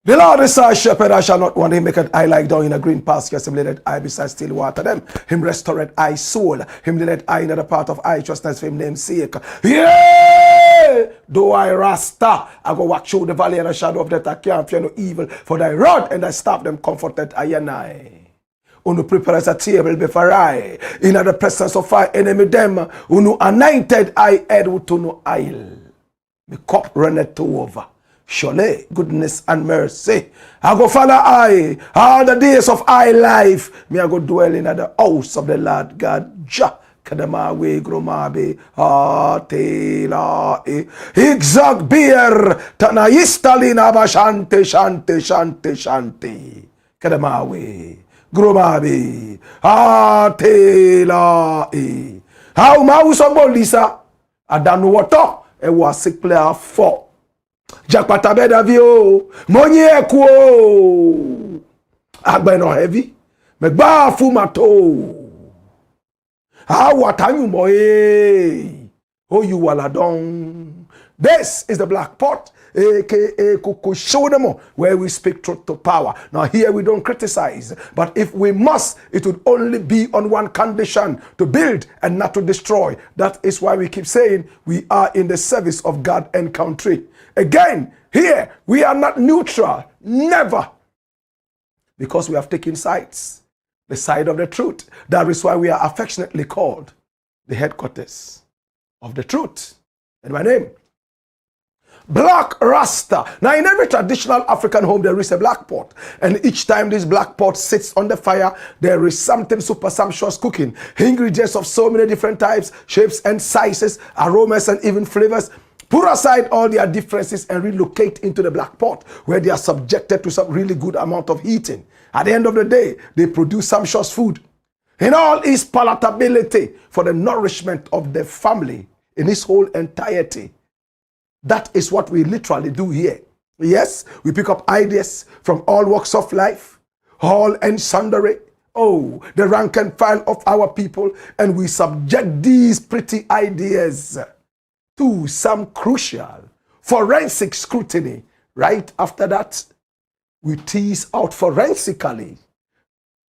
The Lord is our shepherd, I shall not want. Him maketh I lie down in a green pasture. Him leadeth I beside still water. Them him restoreth I soul. Him leadeth I in the path of righteousness for him name's sake. Yeah! Though I RASTA, I go walk through the valley and the shadow of death. I can't fear no evil. For thy rod and thy staff them comforted I and I. Unu prepares a table before I. In the presence of our enemy them. Unu anointed I head with no oil. The cup runneth over. Surely, goodness and mercy. I go follow I all the days of I life. Me I go dwell in the house of the Lord God. Ja, kadamawe gromabe atela exact beer tanayistalina bashante shante kadamawe gromabe atela how mouse on bolisa adanu water e was sick player 4 Jakpata bedavio monye ekuo agbeno heavy megba fumato watanyu moe oh you waladon. This is the Black Pot, aka Kukushodemo, where we speak truth to power. Now here we don't criticize, but if we must, it would only be on one condition: to build and not to destroy. That is why we keep saying we are in the service of God and country. Again, here we are not neutral, never, because we have taken sides, the side of the truth. That is why we are affectionately called the headquarters of the truth. And my name, Black Rasta. Now in every traditional African home there is a black pot, and each time this black pot sits on the fire there is something super sumptuous cooking. Ingredients of so many different types, shapes and sizes, aromas and even flavors. Put aside all their differences and relocate into the black pot, where they are subjected to some really good amount of heating. At the end of the day, they produce sumptuous food in all its palatability for the nourishment of the family in its whole entirety. That is what we literally do here. Yes, we pick up ideas from all walks of life, all and sundry, the rank and file of our people, and we subject these pretty ideas to some crucial forensic scrutiny. Right after that, we tease out forensically,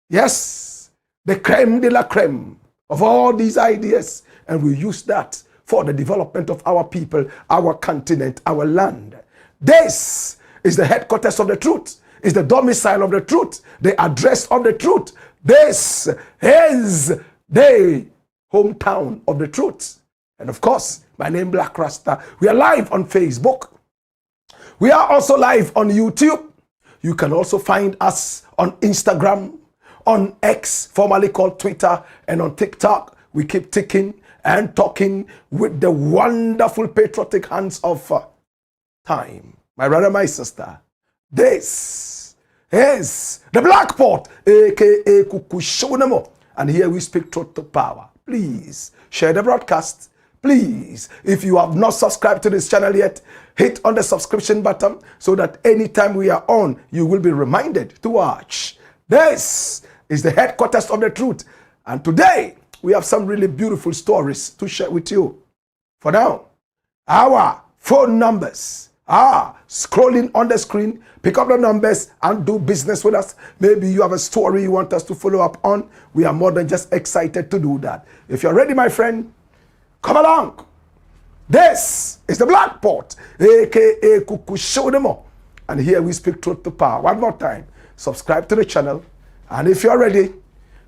yes, the creme de la creme of all these ideas, and we use that for the development of our people, our continent, our land. This is the headquarters of the truth, is the domicile of the truth, the address of the truth. This is the hometown of the truth. And of course, my name Black Rasta. We are live on Facebook. We are also live on YouTube. You can also find us on Instagram, on X, formerly called Twitter, and on TikTok. We keep ticking and talking with the wonderful patriotic hands of time. My brother, my sister, this is the Black Pot, aka Kukushonemo. And here we speak truth to power. Please share the broadcast. Please, if you have not subscribed to this channel yet, hit on the subscription button so that anytime we are on, you will be reminded to watch. This is the headquarters of the truth. And today, we have some really beautiful stories to share with you. For now, our phone numbers are scrolling on the screen. Pick up the numbers and do business with us. Maybe you have a story you want us to follow up on. We are more than just excited to do that. If you're ready, my friend, come along. This is the Black Pot, aka Kukushodemo. And here we speak truth to power. One more time, subscribe to the channel. And if you're ready,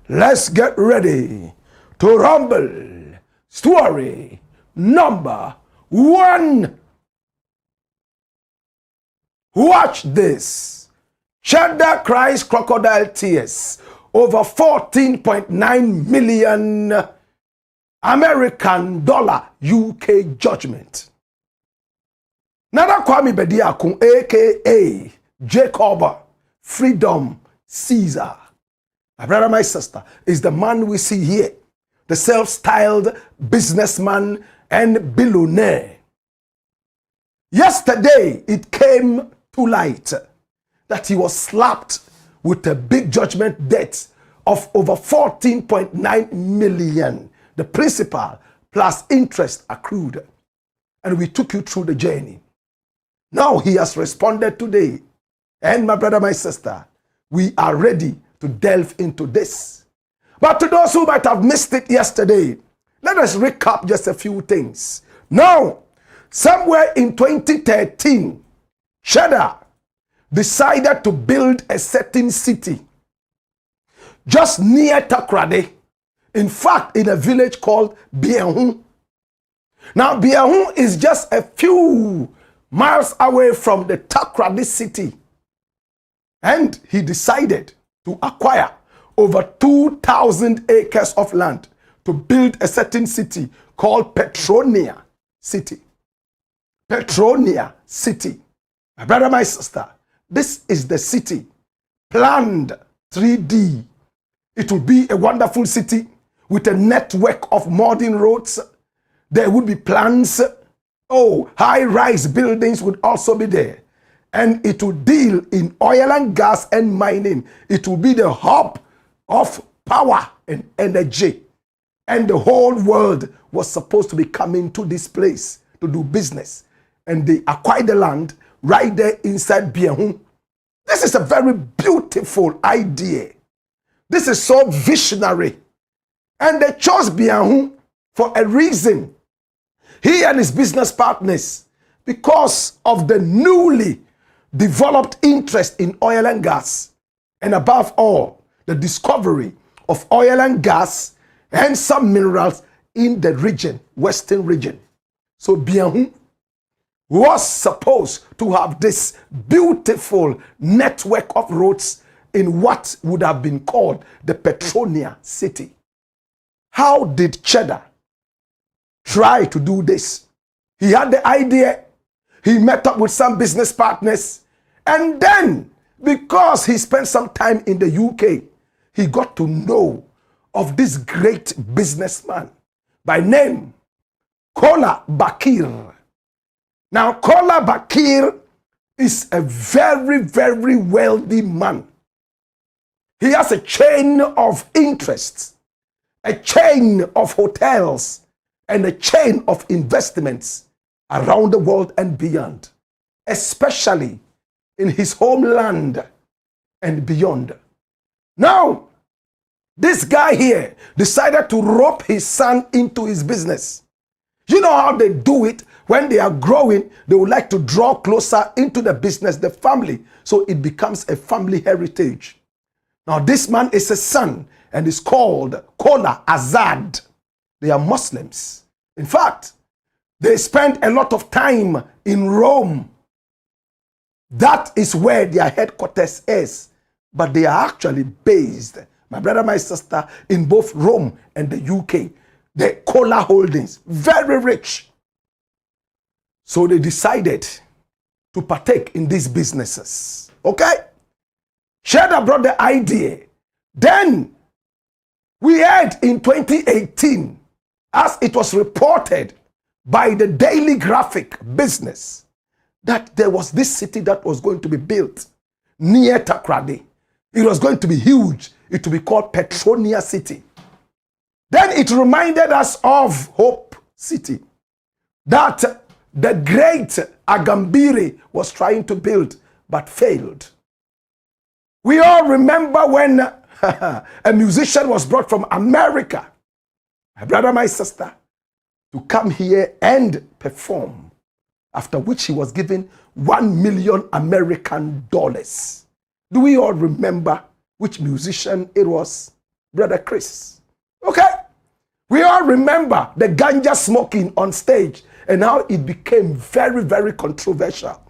Let's get ready to rumble. Story number 1. Watch this. Cheddar Cries Crocodile Tears over 14.9 million American dollar UK judgment. Nana Kwame Bediakun, aka Jacob Freedom Caesar, my brother, my sister, is the man we see here, the self-styled businessman and billionaire. Yesterday, it came to light that he was slapped with a big judgment debt of over 14.9 million, the principal plus interest accrued. And we took you through the journey. Now he has responded today. And my brother, my sister, we are ready to delve into this. But to those who might have missed it yesterday, let us recap just a few things. Now, somewhere in 2013, Cheddar decided to build a certain city just near Takrade. In fact, in a village called Biehun. Now, Biehun is just a few miles away from the Takrade city. And he decided to acquire over 2,000 acres of land to build a certain city called Petronia City. Petronia City. My brother, my sister, this is the city planned 3D. It will be a wonderful city with a network of modern roads. There would be plans. Oh, high-rise buildings would also be there. And it will deal in oil and gas and mining. It will be the hub of power and energy. And the whole world was supposed to be coming to this place to do business. And they acquired the land right there inside Biehun. This is a very beautiful idea. This is so visionary. And they chose Biehun for a reason. He and his business partners, because of the newly developed interest in oil and gas, and above all, the discovery of oil and gas and some minerals in the region, western region. So Biehun was supposed to have this beautiful network of roads in what would have been called the Petronia City. How did Cheddar try to do this? He had the idea. He met up with some business partners. And then, because he spent some time in the UK, he got to know of this great businessman by name Kola Bakir. Now, Kola Bakir is a very, very wealthy man. He has a chain of interests, a chain of hotels, and a chain of investments around the world and beyond, especially in his homeland and beyond. Now, this guy here decided to rope his son into his business. You know how they do it? When they are growing, they would like to draw closer into the business, the family, so it becomes a family heritage. Now, this man is a son and is called Kola Azad. They are Muslims. In fact, they spend a lot of time in Rome. That is where their headquarters is. But they are actually based, my brother, my sister, in both Rome and the UK. The Kola holdings, very rich. So they decided to partake in these businesses. Okay? Cheddar brought the idea. Then we heard in 2018, as it was reported by the Daily Graphic business, that there was this city that was going to be built near Takrade. It was going to be huge. It would be called Petronia City. Then it reminded us of Hope City that the great Agambiri was trying to build but failed. We all remember when a musician was brought from America, my brother, my sister, to come here and perform, after which he was given $1 million American dollars. Do we all remember which musician it was? Brother Chris. Okay? We all remember the ganja smoking on stage and how it became very, very controversial.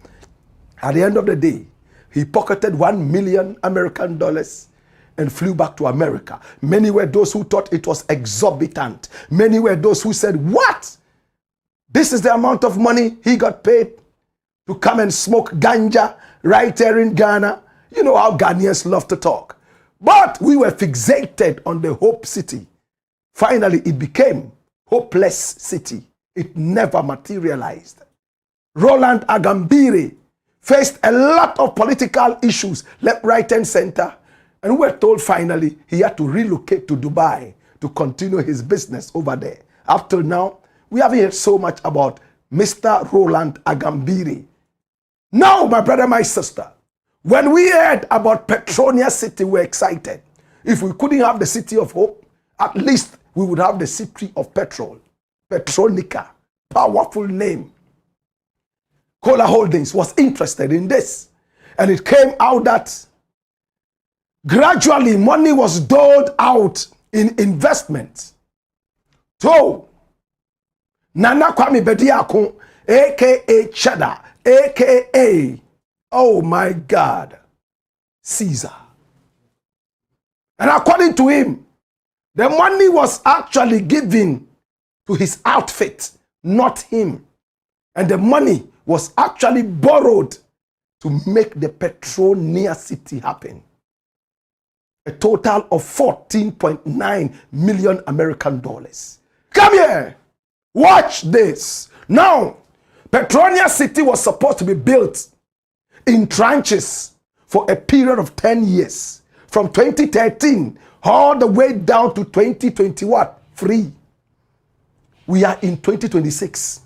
At the end of the day, he pocketed 1 million American dollars and flew back to America. Many were those who thought it was exorbitant. Many were those who said, what? This is the amount of money he got paid to come and smoke ganja right here in Ghana. You know how Ghanaians love to talk. But we were fixated on the Hope City. Finally, it became Hopeless City. It never materialized. Roland Agambire faced a lot of political issues, left, right, and center. And we were told finally he had to relocate to Dubai to continue his business over there. Up till now, we haven't heard so much about Mr. Roland Agambire. Now, my brother, my sister, when we heard about Petronia City, we were excited. If we couldn't have the city of hope, at least we would have the city of petrol. Petronica, powerful name. Cola Holdings was interested in this. And it came out that gradually money was doled out in investments. So, Nana Kwame Bediako, aka Cheddar, aka, oh my God, Caesar. And according to him, the money was actually given to his outfit, not him. And the money was actually borrowed to make the Petronia City happen. A total of 14.9 million American dollars. Come here. Watch this. Now, Petronia City was supposed to be built in tranches for a period of 10 years. From 2013 all the way down to 2023. We are in 2026.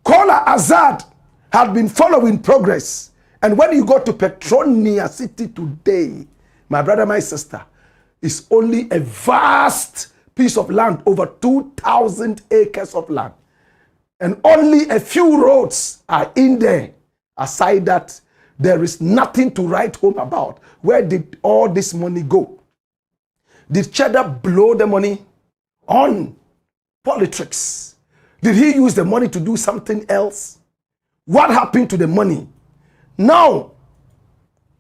Kola Azad had been following progress. And when you go to Petronia City today, my brother, my sister, it's only a vast piece of land, over 2,000 acres of land. And only a few roads are in there. Aside that, there is nothing to write home about. Where did all this money go? Did Cheddar blow the money on politics? Did he use the money to do something else? What happened to the money? Now,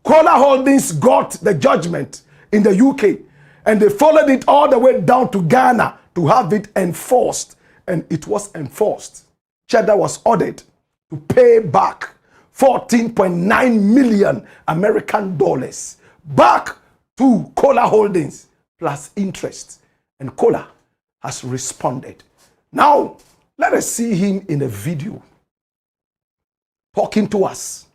Cola Holdings got the judgment in the UK and they followed it all the way down to Ghana to have it enforced. And it was enforced. Cheddar was ordered to pay back 14.9 million American dollars back to Cola Holdings plus interest. And Cola has responded. Now, let us see him in a video talking to us.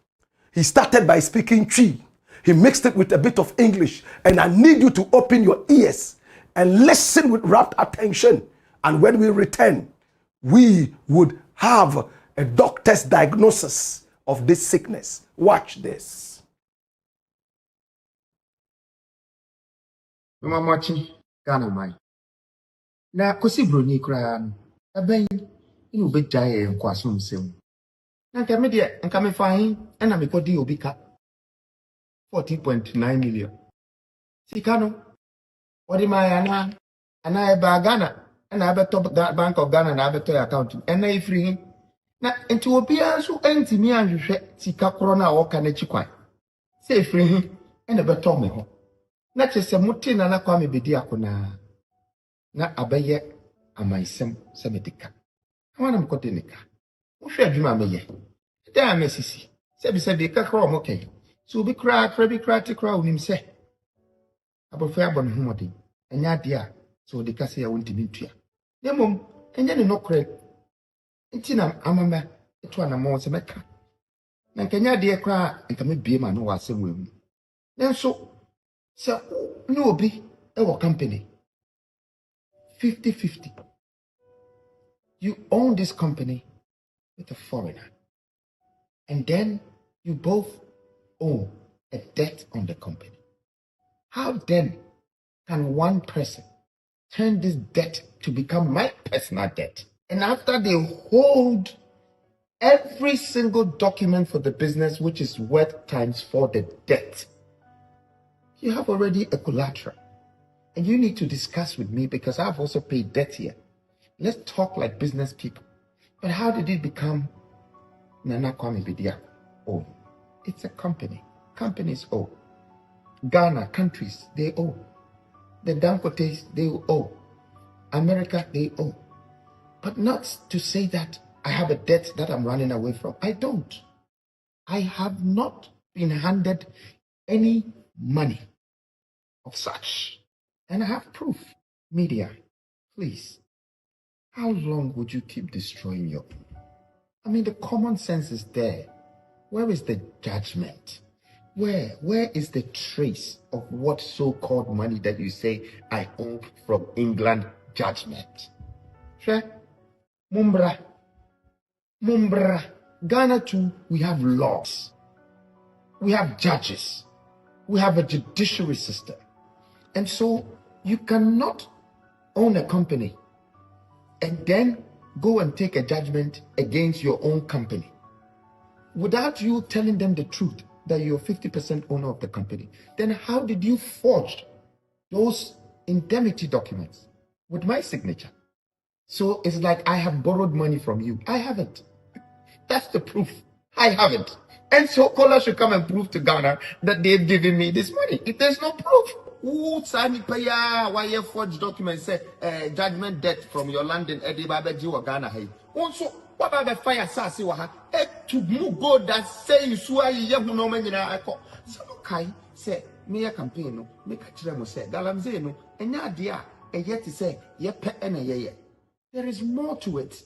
He started by speaking Twi. He mixed it with a bit of English. And I need you to open your ears and listen with rapt attention. And when we return, we would have a doctor's diagnosis of this sickness. Watch this. Mama watching Ghana mai. Na kosi broni kura no. Aben inu be jaye nkwaso msem. Na nka me de nka me fahin na me kodi obi ka 14.9 million. Sika no. Odi mai ana e ba Ghana na abeto Bank of Ghana na abeto account. Na ifri hin. Na enti obi anso entimi anhwehwe sika koro na woka na chikwan. Se ifri hin na beto me ho. Na chese muti na kwa me bedi akona. Na abaye amaisem se medika. Awana mkote nika. Uhwe adwuma meye. Da amesisi. Se bi ka kro mo kai. So bi kra ti kra unim se. Abofa abon homodi. Enya de a so de kase ya wontimi ntua. Nemom enya ne nokre. Nti na amama eto na mo se meka. Na kenya de kra nka me bie ma no wasem wemu. Nenso se no obi e wo company 50-50. You own this company with a foreigner. And then you both own a debt on the company. How then can one person turn this debt to become my personal debt? And after they hold every single document for the business, which is worth times for the debt, You have already a collateral. And you need to discuss with me because I've also paid debt here. Let's talk like business people. But how did it become Nana Kwame Bediako? Oh, it's a company. Companies owe. Ghana, countries, they owe. The Dangotes, they owe. America, they owe. But not to say that I have a debt that I'm running away from. I don't. I have not been handed any money of such. And I have proof. Media, please. How long would you keep destroying your own? I mean, the common sense is there. Where is the judgment? Where is the trace of what so-called money that you say I owe from England judgment? Sure. Mumbra. Ghana too, we have laws. We have judges. We have a judiciary system. And so you cannot own a company and then go and take a judgment against your own company without you telling them the truth that you're 50% owner of the company. Then how did you forge those indemnity documents with my signature? So it's like I have borrowed money from you. I haven't. That's the proof. I haven't. And so Kola should come and prove to Ghana that they've given me this money. If there's no proof, who sign why you forged documents say judgment debt from your London Edibabeji or Ghana? Hey, also what about the fire sassy waha? To move go that say you swear you have no man in a call. So Kai say me a campaign no make a chemo say Galamze no and ya dear and yet to say ye pet and a ye. There is more to it.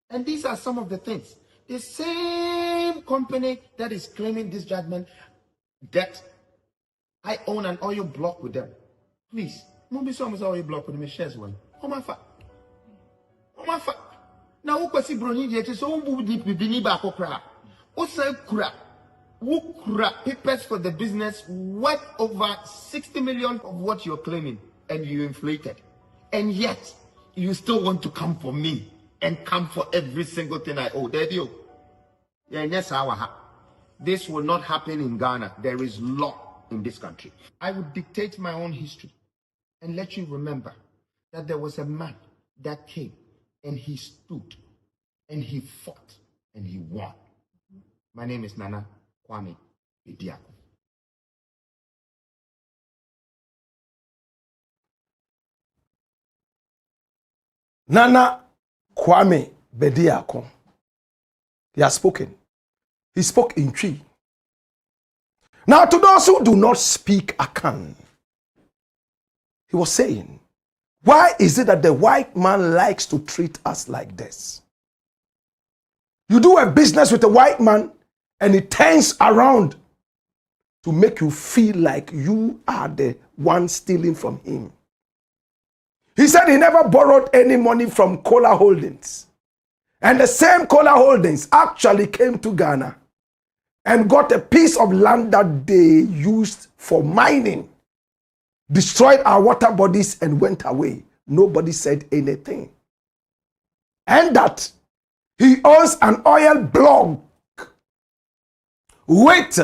And these are some of the things. The same company that is claiming this judgment debt, I own an oil block with them. Please, move me some oil block with me shares one. Oh my fa. Now who kwasi broni je so who deep bini ba kokra. Who say kura? Who kura papers for the business worth over 60 million of what you're claiming and you inflated. And yet you still want to come for me and come for every single thing I owe. There you. Yeah, yes, this will not happen in Ghana. There is law in this country. I would dictate my own history and let you remember that there was a man that came and he stood and he fought and he won. My name is Nana Kwame Bediako. Nana Kwame Bediako. He has spoken. He spoke in Twi. Now, to those who do not speak Akan, he was saying, why is it that the white man likes to treat us like this? You do a business with a white man and he turns around to make you feel like you are the one stealing from him. He said he never borrowed any money from Kola Holdings. And the same Kola Holdings actually came to Ghana and got a piece of land that they used for mining, destroyed our water bodies and went away. Nobody said anything. And that he owns an oil block with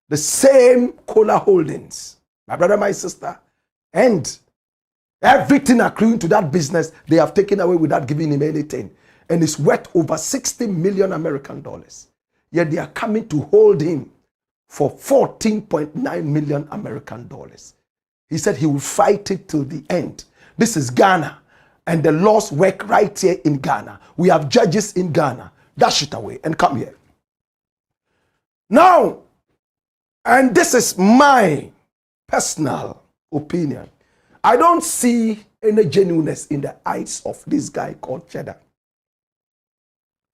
the same Kola Holdings. My brother, my sister. And everything accruing to that business, they have taken away without giving him anything. And it's worth over 60 million American dollars. Yet they are coming to hold him for 14.9 million American dollars. He said he will fight it till the end. This is Ghana, and the laws work right here in Ghana. We have judges in Ghana. Dash it away and come here. Now, and this is my personal opinion, I don't see any genuineness in the eyes of this guy called Cheddar.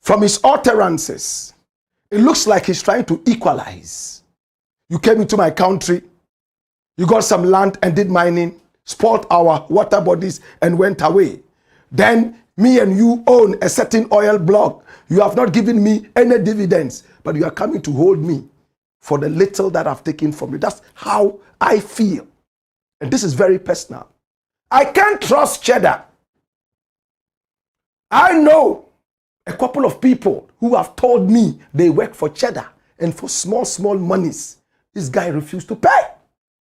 From his utterances, it looks like he's trying to equalize. You came into my country, you got some land and did mining, spoiled our water bodies and went away. Then me and you own a certain oil block. You have not given me any dividends, but you are coming to hold me for the little that I've taken from you. That's how I feel. And this is very personal. I can't trust Cheddar. I know a couple of people who have told me they work for Cheddar and for small monies. This guy refused to pay.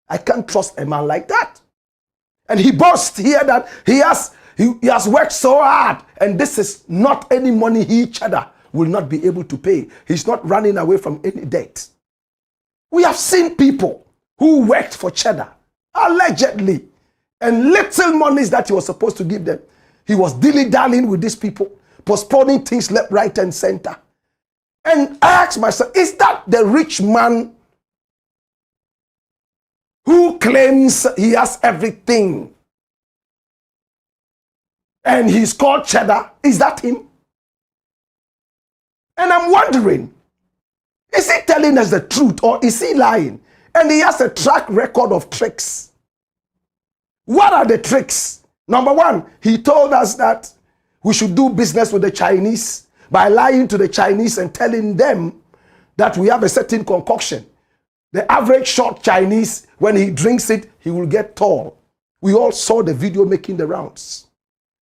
I can't trust a man like that. And he boasts here that he has worked so hard, and this is not any money he, Cheddar, will not be able to pay. He's not running away from any debt. We have seen people who worked for Cheddar, allegedly, and little monies that he was supposed to give them. He was dilly-dallying with these people, postponing things left, right, and center. And I asked myself, is that the rich man who claims he has everything and he's called Cheddar? Is that him? And I'm wondering, is he telling us the truth or is he lying? And he has a track record of tricks. What are the tricks? Number one, he told us that we should do business with the Chinese by lying to the Chinese and telling them that we have a certain concoction. The average short Chinese, when he drinks it, he will get tall. We all saw the video making the rounds.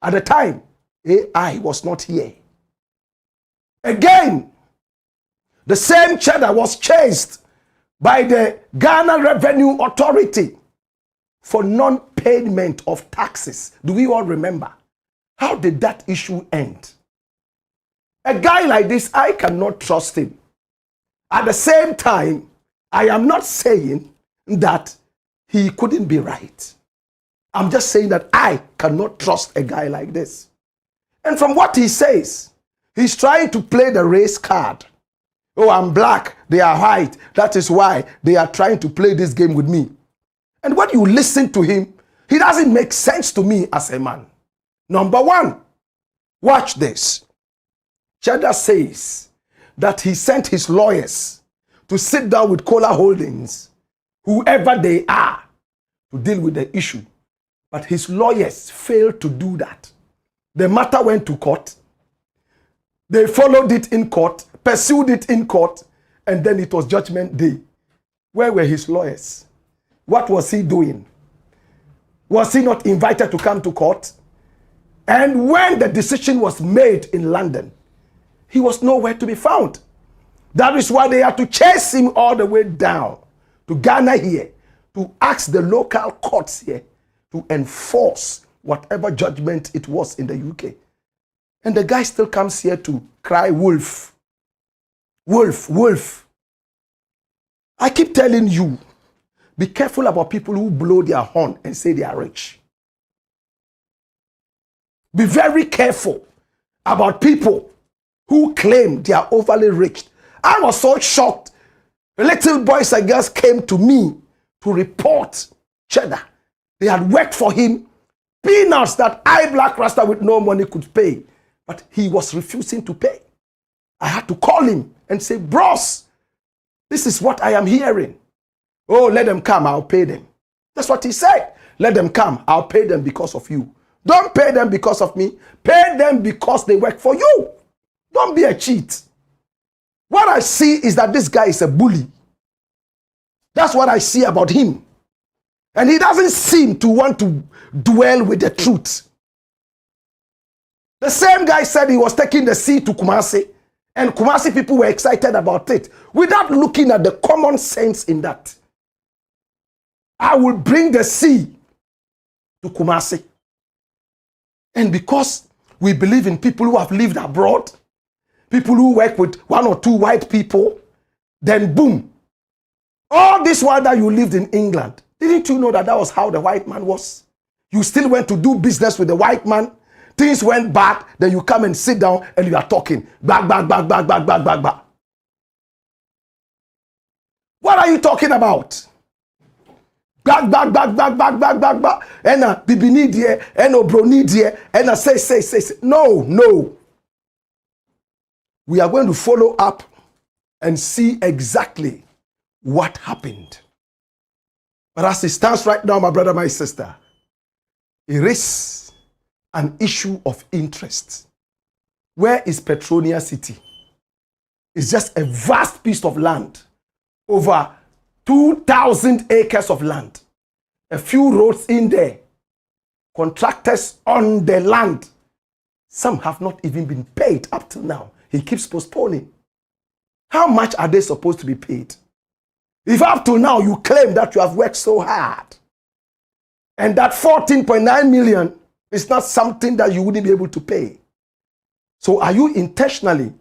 At the time, AI was not here. Again, the same Cheddar was chased by the Ghana Revenue Authority for non-payment of taxes. Do we all remember? How did that issue end? A guy like this, I cannot trust him. At the same time, I am not saying that he couldn't be right. I'm just saying that I cannot trust a guy like this. And from what he says, he's trying to play the race card. Oh, I'm black, they are white. That is why they are trying to play this game with me. And when you listen to him, he doesn't make sense to me as a man. Number one, watch this. Cheddar says that he sent his lawyers to sit down with Cola Holdings, whoever they are, to deal with the issue. But his lawyers failed to do that. The matter went to court. They followed it in court, pursued it in court, and then it was judgment day. Where were his lawyers? What was he doing? Was he not invited to come to court? And when the decision was made in London, he was nowhere to be found. That is why they had to chase him all the way down to Ghana here, to ask the local courts here to enforce whatever judgment it was in the UK. And the guy still comes here to cry wolf. Wolf, wolf. I keep telling you, be careful about people who blow their horn and say they are rich. Be very careful about people who claim they are overly rich. I was so shocked. Little boys and girls came to me to report Cheddar. They had worked for him, peanuts that I, Black Rasta with no money, could pay. But he was refusing to pay. I had to call him and say, bros, this is what I am hearing. Oh, let them come, I'll pay them. That's what he said. Let them come, I'll pay them because of you. Don't pay them because of me. Pay them because they work for you. Don't be a cheat. What I see is that this guy is a bully. That's what I see about him. And he doesn't seem to want to dwell with the truth. The same guy said he was taking the sea to Kumasi, and Kumasi people were excited about it without looking at the common sense in that. I will bring the sea to Kumasi. And because we believe in people who have lived abroad, people who work with one or two white people, then boom. All this while that you lived in England, didn't you know that that was how the white man was? You still went to do business with the white man. Things went bad, then you come and sit down and you are talking. Back. What are you talking about? Back. And a bibi need here, and a bro need here, and a say. No. We are going to follow up and see exactly what happened. But as it stands right now, my brother, my sister, it is an issue of interest. Where is Petronia City? It's just a vast piece of land, over 2,000 acres of land, a few roads in there, contractors on the land. Some have not even been paid up till now. He keeps postponing. How much are they supposed to be paid? If up to now you claim that you have worked so hard, and that 14.9 million is not something that you wouldn't be able to pay. So are you intentionally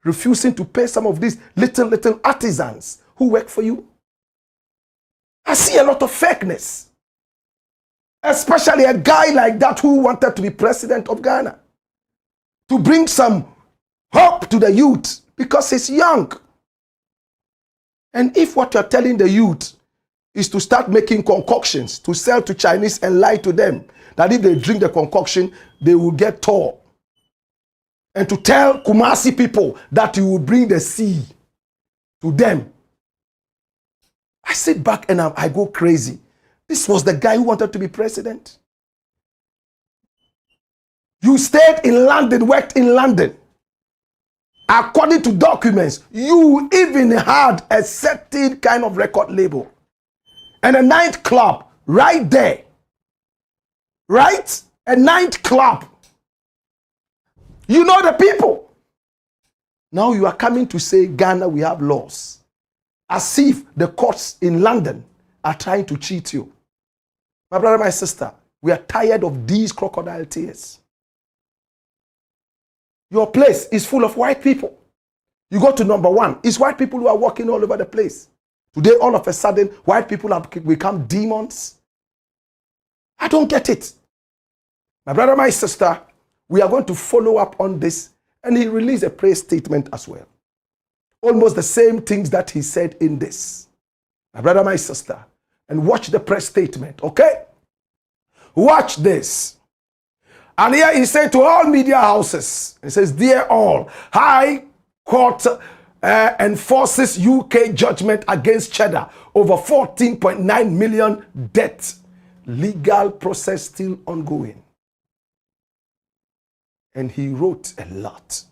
refusing to pay some of these little artisans who work for you? I see a lot of fakeness. Especially a guy like that who wanted to be president of Ghana. To bring some hope to the youth because he's young. And if what you're telling the youth is to start making concoctions to sell to Chinese and lie to them that if they drink the concoction, they will get tall. And to tell Kumasi people that you will bring the sea to them. I sit back and I go crazy. This was the guy who wanted to be president. You stayed in London, worked in London. According to documents, you even had a certain kind of record label. And a nightclub right there. Right? A nightclub. You know the people. Now you are coming to say, Ghana, we have laws. As if the courts in London are trying to cheat you. My brother, my sister, we are tired of these crocodile tears. Your place is full of white people. You go to number one, it's white people who are walking all over the place. Today, all of a sudden, white people have become demons. I don't get it. My brother, my sister, we are going to follow up on this. And he released a praise statement as well. Almost the same things that he said in this. My brother, my sister. And watch the press statement, okay? Watch this. And here he said to all media houses, he says, dear all, High Court enforces UK judgment against Cheddar over 14.9 million debt. Legal process still ongoing. And he wrote a lot.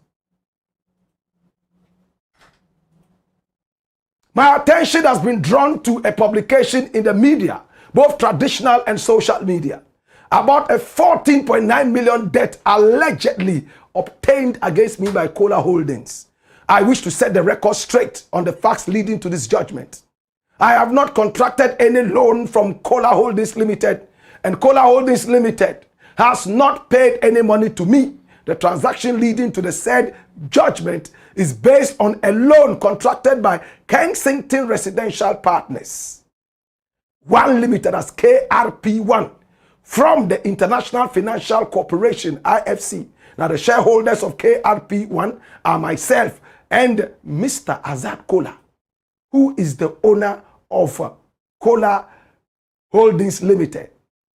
My attention has been drawn to a publication in the media, both traditional and social media, about a 14.9 million debt allegedly obtained against me by Cola Holdings. I wish to set the record straight on the facts leading to this judgment. I have not contracted any loan from Cola Holdings Limited, and Cola Holdings Limited has not paid any money to me. The transaction leading to the said judgment is based on a loan contracted by Kensington Residential Partners, One Limited as KRP1, from the International Financial Corporation, IFC. Now the shareholders of KRP1 are myself and Mr. Azad Kola, who is the owner of Cola Holdings Limited.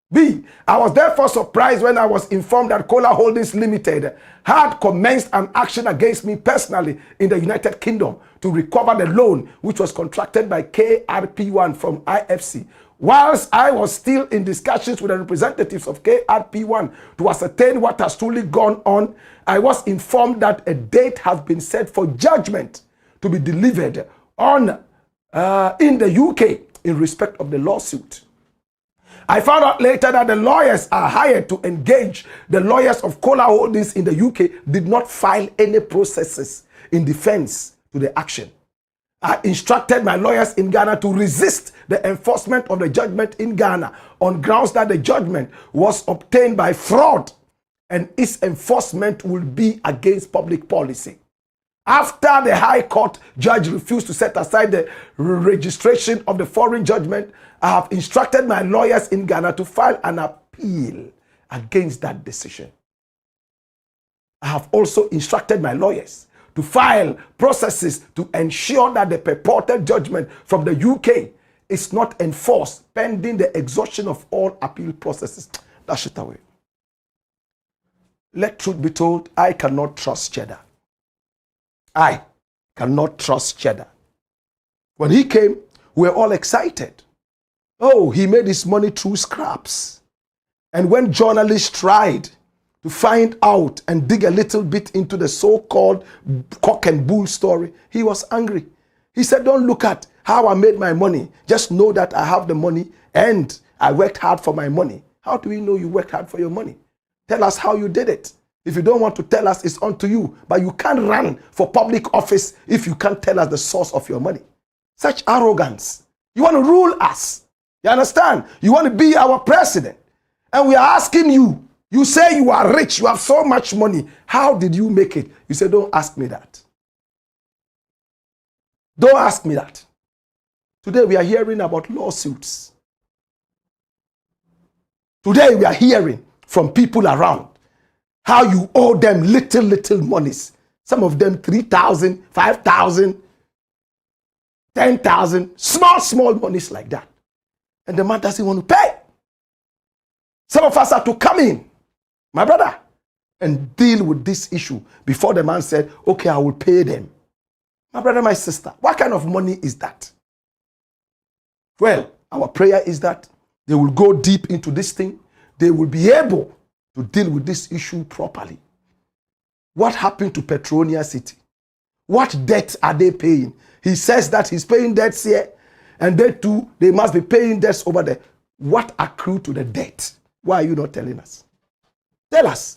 B. I was therefore surprised when I was informed that Cola Holdings Limited had commenced an action against me personally in the United Kingdom to recover the loan which was contracted by KRP1 from IFC. Whilst I was still in discussions with the representatives of KRP1 to ascertain what has truly gone on, I was informed that a date has been set for judgment to be delivered on in the UK in respect of the lawsuit. I found out later that the lawyers are hired to engage. The lawyers of Cola Holdings in the UK did not file any processes in defense to the action. I instructed my lawyers in Ghana to resist the enforcement of the judgment in Ghana on grounds that the judgment was obtained by fraud and its enforcement will be against public policy. After the High Court judge refused to set aside the registration of the foreign judgment, I have instructed my lawyers in Ghana to file an appeal against that decision. I have also instructed my lawyers to file processes to ensure that the purported judgment from the UK is not enforced pending the exhaustion of all appeal processes. Dash it away. Let truth be told, I cannot trust Cheddar. I cannot trust Cheddar. When he came, we were all excited. Oh, he made his money through scraps. And when journalists tried to find out and dig a little bit into the so-called cock and bull story, he was angry. He said, don't look at how I made my money. Just know that I have the money and I worked hard for my money. How do we know you worked hard for your money? Tell us how you did it. If you don't want to tell us, it's on to you. But you can't run for public office if you can't tell us the source of your money. Such arrogance. You want to rule us. You understand? You want to be our president. And we are asking you. You say you are rich. You have so much money. How did you make it? You say, don't ask me that. Don't ask me that. Today we are hearing about lawsuits. Today we are hearing from people around how you owe them little monies. Some of them 3,000, 5,000, 10,000, small monies like that. And the man doesn't want to pay. Some of us have to come in, my brother, and deal with this issue before the man said, okay, I will pay them. My brother, my sister, what kind of money is that? Well, our prayer is that they will go deep into this thing. They will be able to deal with this issue properly. What happened to Petronia City? What debt are they paying? He says that he's paying debts here, and they too, they must be paying debts over there. What accrued to the debt? Why are you not telling us? Tell us.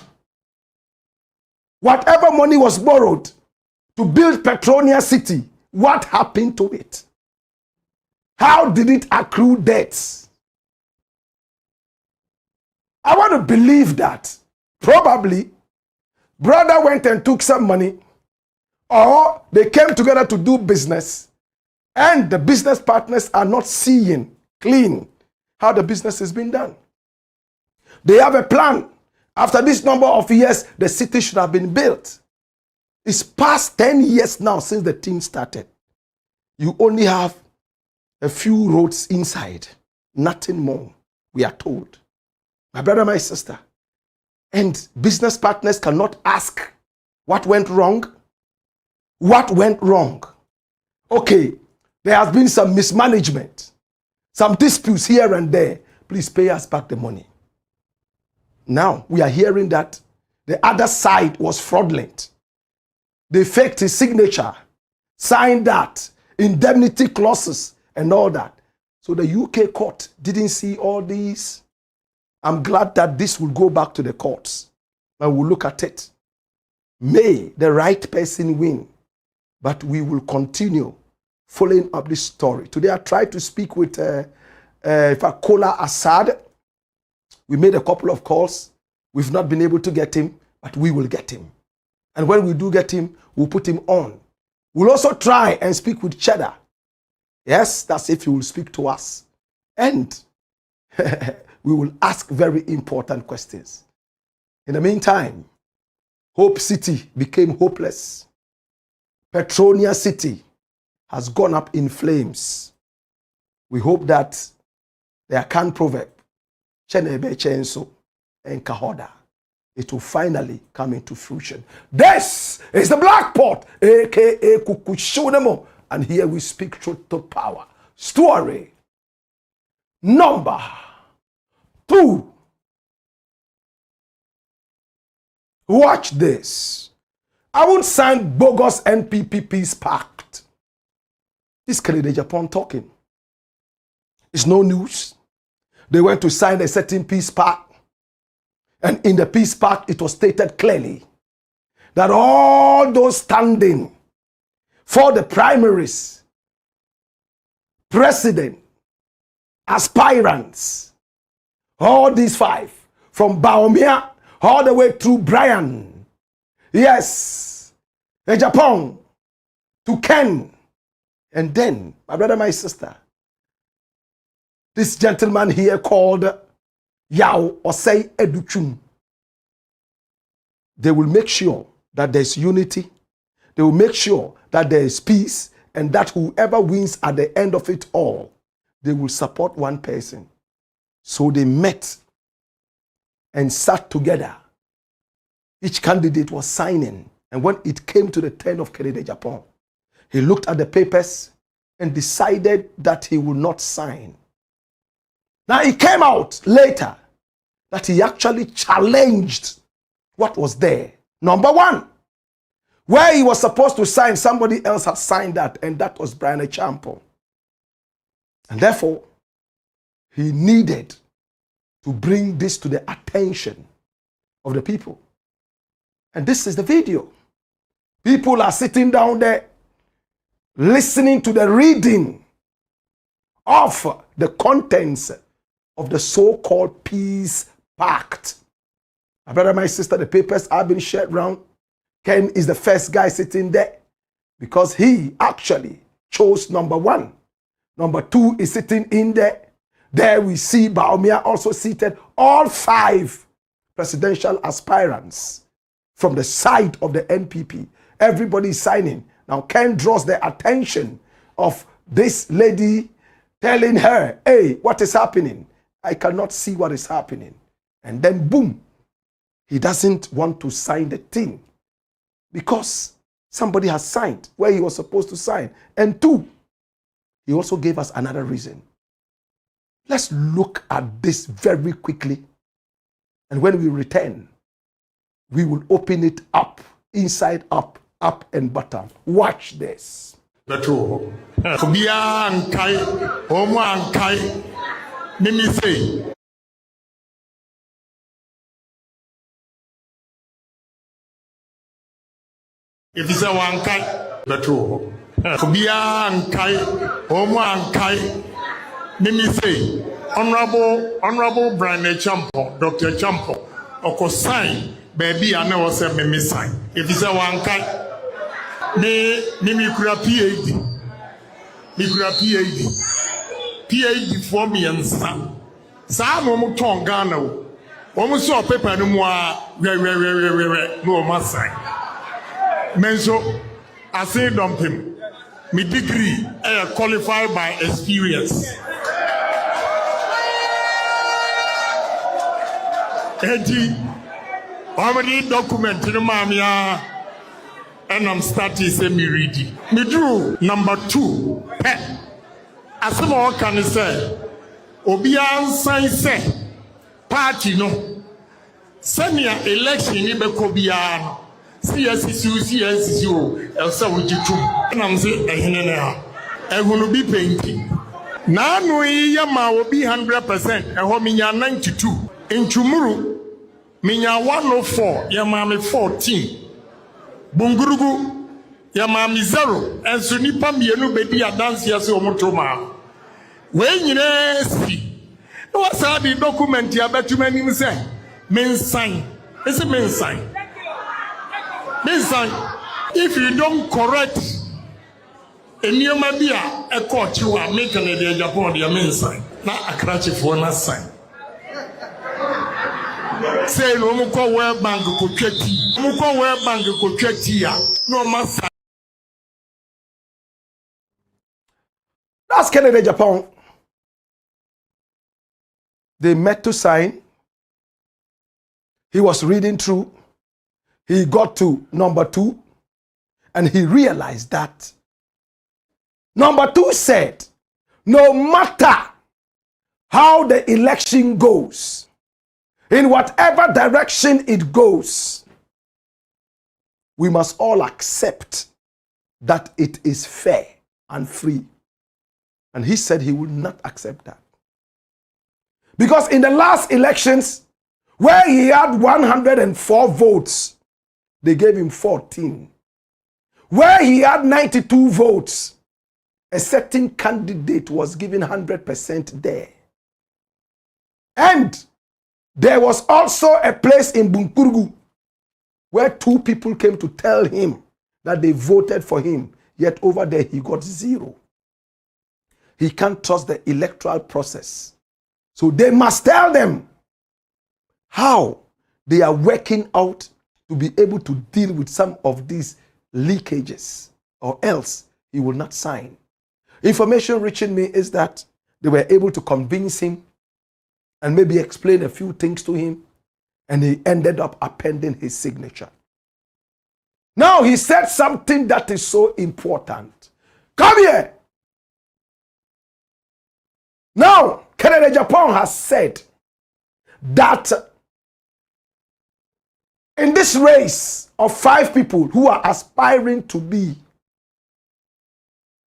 Whatever money was borrowed to build Petronia City, what happened to it? How did it accrue debts? I want to believe that probably brother went and took some money, or they came together to do business, and the business partners are not seeing clean how the business is being done. They have a plan. After this number of years, the city should have been built. It's past 10 years now since the team started. You only have a few roads inside, nothing more, we are told. My brother, my sister. And business partners cannot ask what went wrong. What went wrong? Okay, there has been some mismanagement, some disputes here and there. Please pay us back the money. Now, we are hearing that the other side was fraudulent. They faked his signature, signed that, indemnity clauses, and all that. So the UK court didn't see all these. I'm glad that this will go back to the courts and we'll look at it. May the right person win, but we will continue following up this story. Today I tried to speak with Fakola Assad. We made a couple of calls. We've not been able to get him, but we will get him. And when we do get him, we'll put him on. We'll also try and speak with Cheddar. Yes, that's if he will speak to us. And we will ask very important questions. In the meantime, Hope City became hopeless. Petronia City has gone up in flames. We hope that the Akan proverb, Chenebe Chenso and Kahoda, it will finally come into fruition. This is the Blakk Pot, aka Kukushunemo, and here we speak truth to power. Story number 2. Watch this. I won't sign Bogus Npp's Pact. This AGYAPONG talking. It's no news. They went to sign a certain peace pact. And in the peace pact, it was stated clearly that all those standing for the primaries, president, aspirants, all these 5, from Baumia all the way through Brian, yes, AGYAPONG, to Ken, and then, my brother, my sister, this gentleman here called Yao Osei Educhum. They will make sure that there's unity. They will make sure that there is peace, and that whoever wins at the end of it all, they will support one person. So they met and sat together. Each candidate was signing. And when it came to the turn of AGYAPONG, he looked at the papers and decided that he would not sign. Now it came out later that he actually challenged what was there. Number 1, where he was supposed to sign, somebody else had signed that, and that was Brian Echampo. And therefore, he needed to bring this to the attention of the people. And this is the video. People are sitting down there. listening to the reading of the contents of the so-called peace pact. My brother, my sister, the papers have been shared around. Ken is the first guy sitting there because he actually chose number 1. Number 2 is sitting in there. There we see Baumia also seated. All 5 presidential aspirants from the side of the NPP. Everybody is signing. Now Ken draws the attention of this lady telling her, hey, what is happening? I cannot see what is happening. And then boom, he doesn't want to sign the thing because somebody has signed where he was supposed to sign. And 2, he also gave us another reason. Let's look at this very quickly. And when we return, we will open it up, inside up, up and bottom. Watch this. If it's a one kai, the two. Kubian kai, Oman kai. Mimi say, Honorable Brian Champo, Dr. Champo, Oko sign, baby, I never said Mimi sign. If it's a one kai, Mimi kura PhD. Me kura PhD. PhD for me and son. Some of them Ghana. Almost saw paper no more. No more sign. Menso, I say dump him. My degree, I qualified by experience. Eti, already documented mamia, and I'm starting to say me ready. Me drew number 2. As someone can say, Obian say, party no, send me an election in Bekobiano. CSCU, Elsa with you, and I'm saying, I will be painting. Now, no, Yama will be 100%, and Hominia 92. In Chumuru, Minya 104, Yamami 14. Bungurugu, Yamami 0, and Sunipa Mienu Bedia dance Yasu Motoma. When you see, what's the document you bet you many say? Men sign. It's a men sign. If you don't correct a new mabia, a court you are making a AGYAPONG your main sign. Not a cratchy for a sign. Say no more where bank could check tea. No more where bank could check tea. No more sign. That's AGYAPONG. They met to sign. He was reading through. He got to number 2 and he realized that number 2 said, no matter how the election goes, in whatever direction it goes, we must all accept that it is fair and free. And he said he would not accept that. Because in the last elections, where he had 104 votes, they gave him 14. Where he had 92 votes, a certain candidate was given 100% there. And there was also a place in Bunkurugu where 2 people came to tell him that they voted for him, yet over there he got 0. He can't trust the electoral process. So they must tell them how they are working out to be able to deal with some of these leakages, or else he will not sign. Information reaching me is that they were able to convince him and maybe explain a few things to him, and he ended up appending his signature. Now he said something that is so important. Come here. Now, AGYAPONG has said that in this race of 5 people who are aspiring to be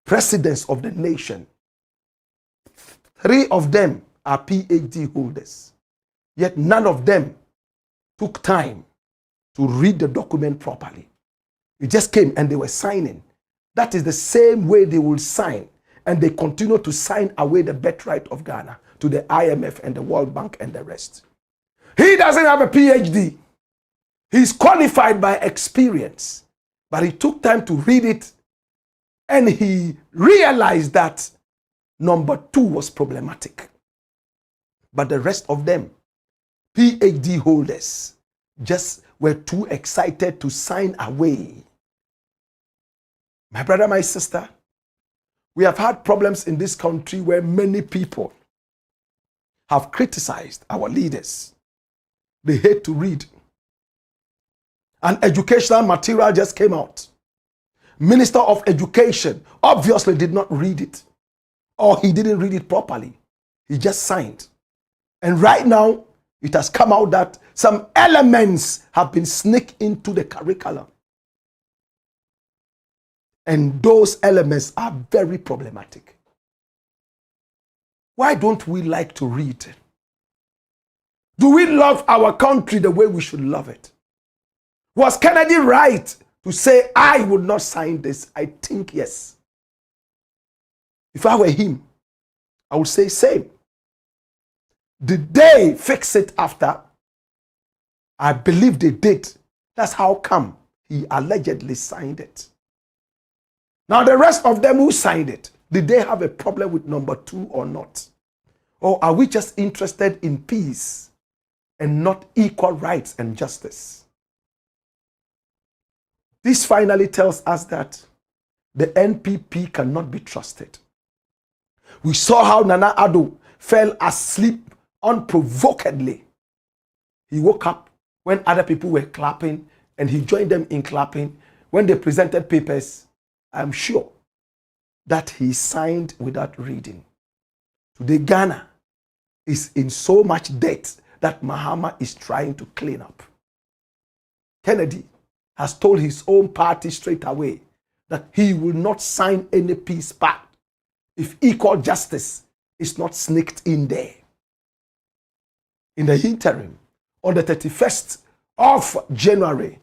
presidents of the nation, 3 of them are PhD holders. Yet none of them took time to read the document properly. It just came and they were signing. That is the same way they will sign, and they continue to sign away the birthright of Ghana to the IMF and the World Bank and the rest. He doesn't have a PhD. He's qualified by experience, but he took time to read it, and he realized that number 2 was problematic. But the rest of them, PhD holders, just were too excited to sign away. My brother, my sister, we have had problems in this country where many people have criticized our leaders. They hate to read. An educational material just came out. Minister of Education obviously did not read it, or he didn't read it properly. He just signed. And right now, it has come out that some elements have been sneaked into the curriculum. And those elements are very problematic. Why don't we like to read? Do we love our country the way we should love it? Was Kennedy right to say, I would not sign this? I think yes. If I were him, I would say same. Did they fix it after? I believe they did. That's how come he allegedly signed it. Now the rest of them who signed it, did they have a problem with number 2 or not? Or are we just interested in peace and not equal rights and justice? This finally tells us that the NPP cannot be trusted. We saw how Nana Addo fell asleep unprovokedly. He woke up when other people were clapping and he joined them in clapping. When they presented papers, I'm sure that he signed without reading. Today, Ghana is in so much debt that MAHAMA is trying to clean up. Kennedy has told his own party straight away that he will not sign any peace pact if equal justice is not sneaked in there. In the interim, on the 31st of January,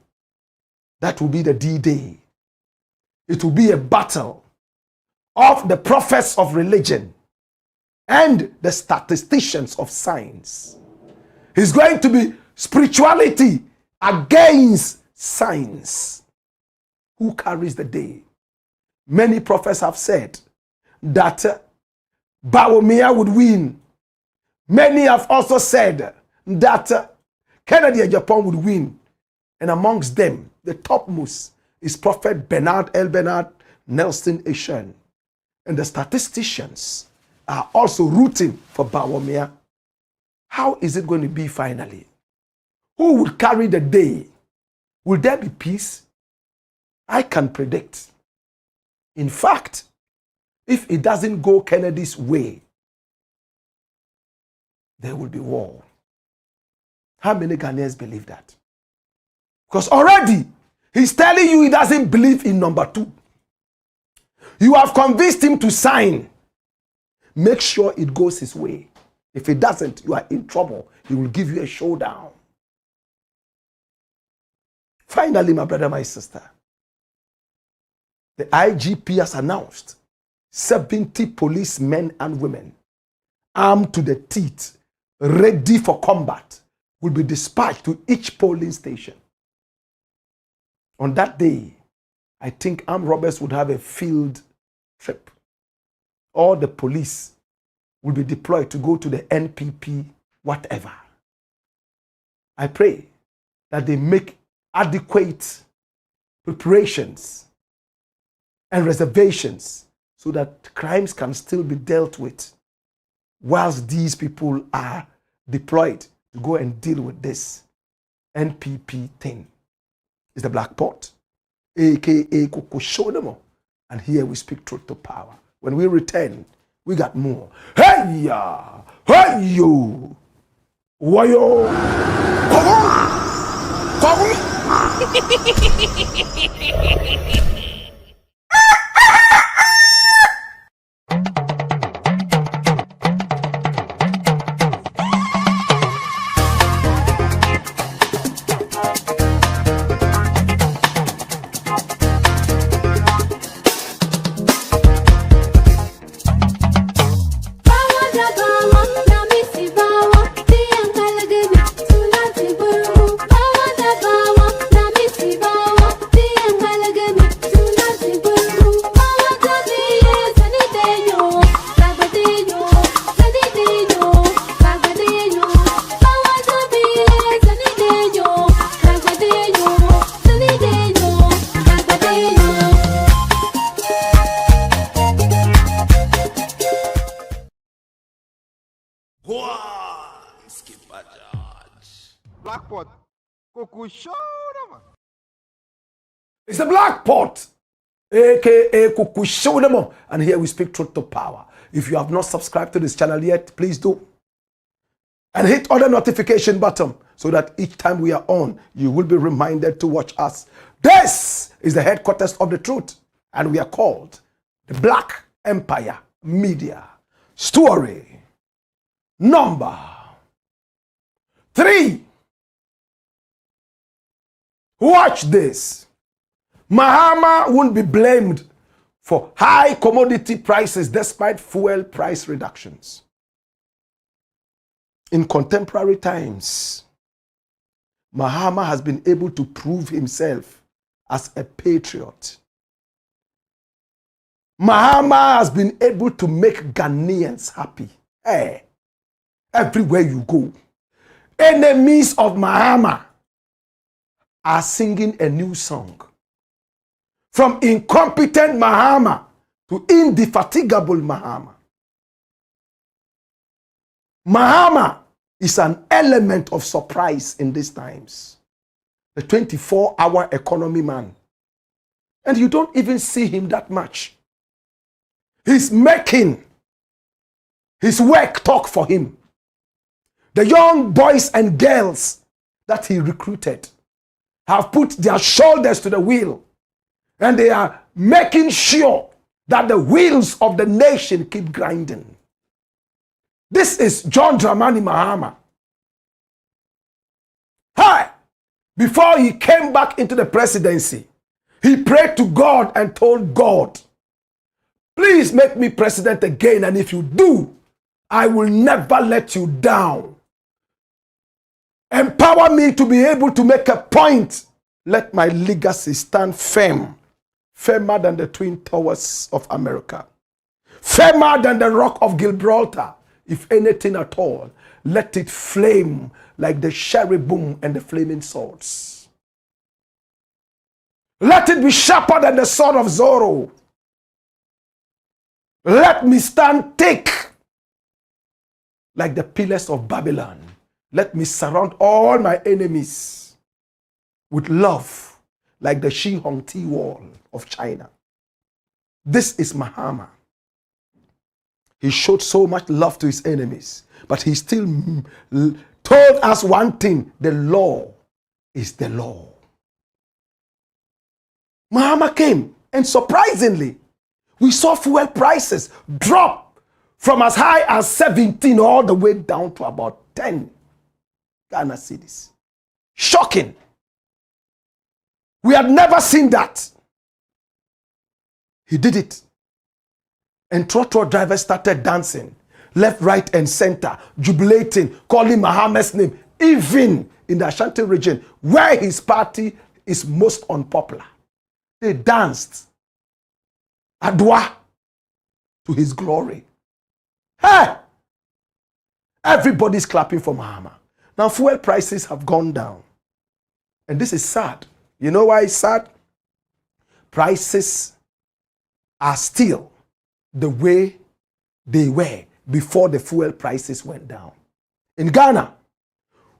that will be the D-Day. It will be a battle of the prophets of religion and the statisticians of science. It's going to be spirituality against science. Who carries the day? Many prophets have said that Bawumia would win. Many have also said that Kennedy AGYAPONG would win. And amongst them, the topmost is Prophet Bernard L. Bernard Nelson Eshen. And the statisticians are also rooting for Bawumia. How is it going to be finally? Who will carry the day? Will there be peace? I can predict. In fact, if it doesn't go Kennedy's way, there will be war. How many Ghanaians believe that? Because already he's telling you he doesn't believe in number 2. You have convinced him to sign. Make sure it goes his way. If it doesn't, you are in trouble. He will give you a showdown. Finally, my brother, my sister, the IGP has announced 70 policemen and women armed to the teeth, ready for combat, will be dispatched to each polling station. On that day, I think armed robbers would have a field trip. All the police will be deployed to go to the NPP, whatever. I pray that they make adequate preparations and reservations so that crimes can still be dealt with whilst these people are deployed to go and deal with this NPP thing. It's the Black Pot, aka Koko Shonemo, and here we speak truth to power. When we return, we got more. Hey ya, hey yo, wayo, It's the Black Pot, aka Kukushonemo. And here we speak truth to power. If you have not subscribed to this channel yet, please do. And hit on the notification button so that each time we are on, you will be reminded to watch us. This is the headquarters of the truth, and we are called the Black Empire Media. Story number 3. Watch this. MAHAMA won't be blamed for high commodity prices despite fuel price reductions. In contemporary times, MAHAMA has been able to prove himself as a patriot. MAHAMA has been able to make Ghanaians happy. Hey, everywhere you go, enemies of MAHAMA are singing a new song. From incompetent MAHAMA to indefatigable MAHAMA. MAHAMA is an element of surprise in these times. The 24-hour economy man. And you don't even see him that much. He's making his work talk for him. The young boys and girls that he recruited have put their shoulders to the wheel, and they are making sure that the wheels of the nation keep grinding. This is John Dramani Mahama. Hi! Before he came back into the presidency, he prayed to God and told God, please make me president again, and if you do, I will never let you down. Empower me to be able to make a point. Let my legacy stand firm, firmer than the Twin Towers of America, firmer than the Rock of Gibraltar. If anything at all, let it flame like the cherubim and the flaming swords. Let it be sharper than the sword of Zorro. Let me stand thick like the pillars of Babylon. Let me surround all my enemies with love like the Shi-Hong-Ti wall of China. This is MAHAMA. He showed so much love to his enemies, but he still told us one thing: the law is the law. MAHAMA came, and surprisingly, we saw fuel prices drop from as high as 17 all the way down to about 10 Ghana cedis. Shocking. We had never seen that. He did it. And trotro drivers started dancing, left, right, and center, jubilating, calling Mahama's name, even in the Ashanti region, where his party is most unpopular. They danced Adwa to his glory. Hey! Everybody's clapping for MAHAMA. Now fuel prices have gone down. And this is sad. You know why it's sad? Prices are still the way they were before the fuel prices went down. In Ghana,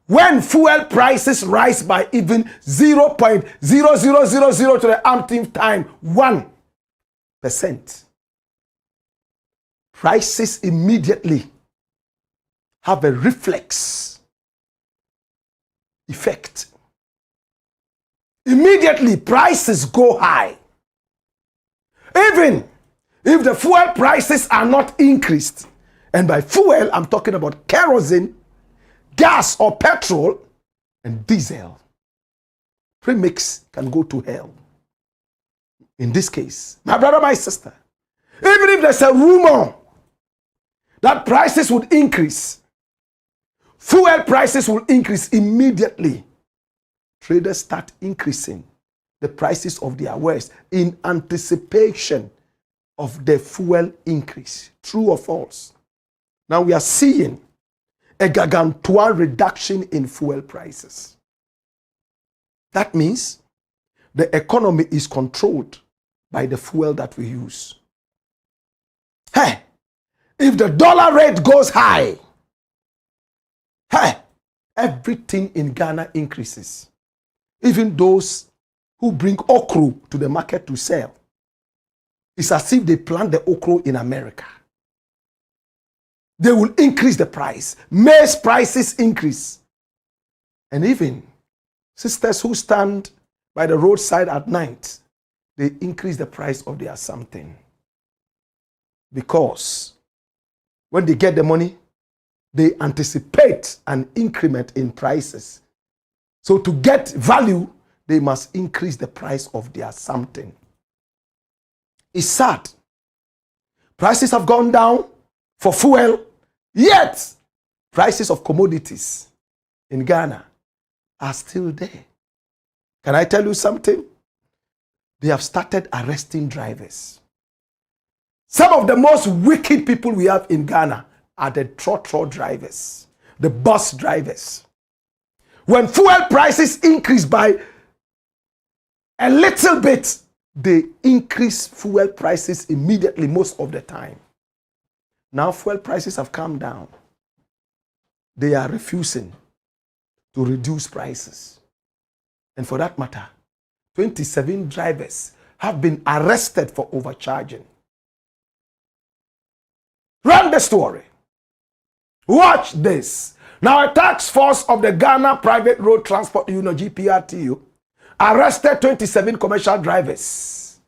when fuel prices rise by even 0.0000 to the umpteenth time, 1%, prices immediately have a reflex effect. Immediately, prices go high. Even if the fuel prices are not increased, and by fuel, I'm talking about kerosene, gas or petrol, and diesel, premix can go to hell. In this case, my brother, my sister, even if there's a rumor that prices would increase, fuel prices will increase immediately. Traders start increasing the prices of their wares in anticipation of the fuel increase. True or false? Now we are seeing a gargantuan reduction in fuel prices. That means the economy is controlled by the fuel that we use. Hey, if the dollar rate goes high, hey, everything in Ghana increases. Even those who bring okra to the market to sell, it's as if they plant the okra in America. They will increase the price. Maize prices increase. And even sisters who stand by the roadside at night, they increase the price of their something. Because when they get the money, they anticipate an increment in prices. So to get value, they must increase the price of their something. It's sad. Prices have gone down for fuel, yet prices of commodities in Ghana are still there. Can I tell you something? They have started arresting drivers. Some of the most wicked people we have in Ghana are the trotro drivers, the bus drivers. When fuel prices increase by a little bit, they increase fuel prices immediately most of the time. Now fuel prices have come down. They are refusing to reduce prices. And for that matter, 27 drivers have been arrested for overcharging. Run the story. Watch this. Now, a task force of the Ghana Private Road Transport Union, GPRTU, arrested 27 commercial drivers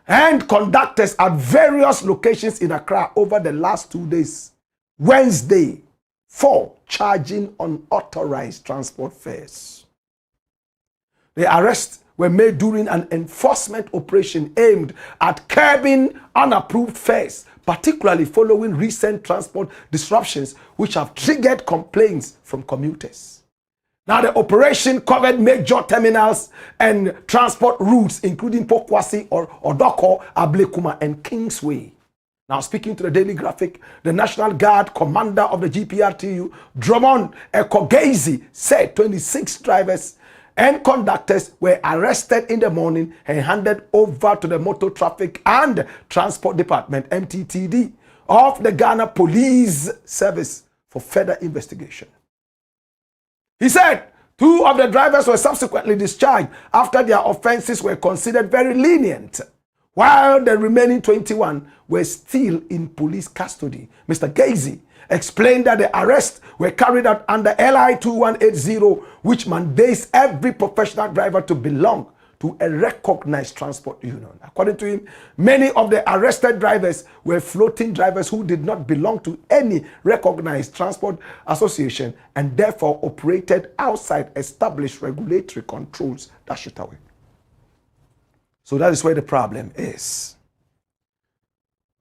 and conductors at various locations in Accra over the last 2 days, Wednesday, for charging unauthorized transport fares. The arrests were made during an enforcement operation aimed at curbing unapproved fares, particularly following recent transport disruptions which have triggered complaints from commuters. Now, the operation covered major terminals and transport routes, including Pokwasi or Odoko, Ablekuma, and Kingsway. Now, speaking to the Daily Graphic, the National Guard commander of the GPRTU, Drummond Ekogezi, said 26 drivers and conductors were arrested in the morning and handed over to the Motor Traffic and Transport Department, MTTD, of the Ghana Police Service for further investigation. He said 2 of the drivers were subsequently discharged after their offenses were considered very lenient, while the remaining 21 were still in police custody. Mr. Gazy explained that the arrests were carried out under LI 2180, which mandates every professional driver to belong to a recognized transport union. According to him, many of the arrested drivers were floating drivers who did not belong to any recognized transport association and therefore operated outside established regulatory controls. Dash it away. So that is where the problem is.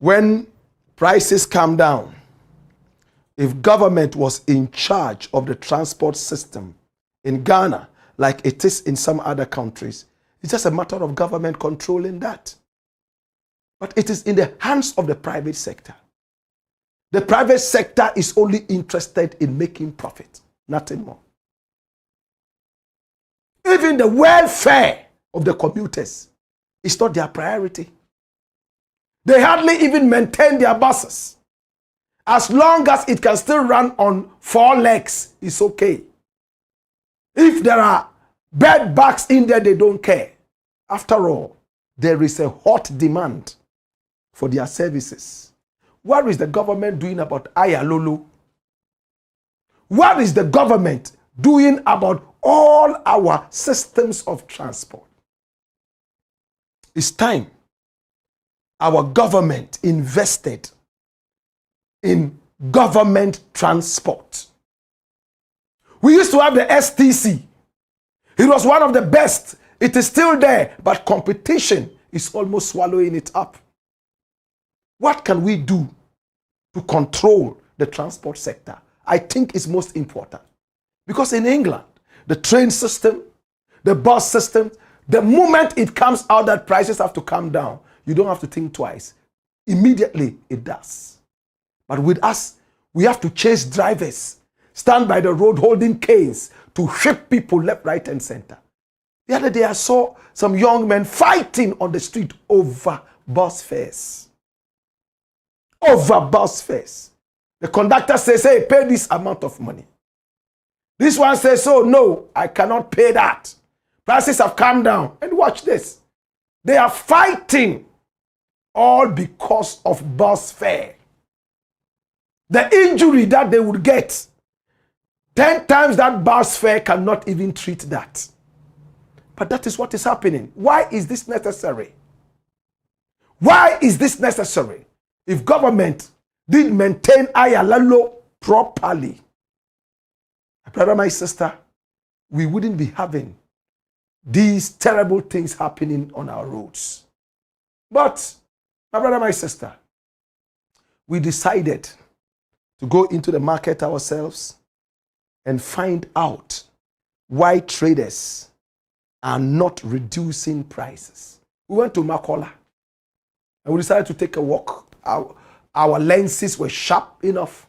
When prices come down, if government was in charge of the transport system in Ghana, like it is in some other countries, it's just a matter of government controlling that. But it is in the hands of the private sector. The private sector is only interested in making profit, nothing more. Even the welfare of the commuters is not their priority. They hardly even maintain their buses. As long as it can still run on 4 legs, it's okay. If there are bed bugs in there, they don't care. After all, there is a hot demand for their services. What is the government doing about Ayalolo? What is the government doing about all our systems of transport? It's time our government invested in government transport. We used to have the STC. It was one of the best. It is still there, but competition is almost swallowing it up. What can we do to control the transport sector? I think it's most important. Because in England, the train system, the bus system, the moment it comes out that prices have to come down, you don't have to think twice. Immediately it does. But with us, we have to chase drivers, stand by the road holding canes to ship people left, right, and center. The other day I saw some young men fighting on the street over bus fares. Over bus fares. The conductor says, hey, pay this amount of money. This one says, oh, no, I cannot pay that. Prices have come down. And watch this. They are fighting all because of bus fare. The injury that they would get, 10 times that bus fare cannot even treat that. But that is what is happening. Why is this necessary? Why is this necessary? If government did maintain Ayalalo properly, my brother, my sister, we wouldn't be having these terrible things happening on our roads. But, my brother, my sister, we decided to go into the market ourselves and find out why traders are not reducing prices. We went to Makola and we decided to take a walk. Our lenses were sharp enough.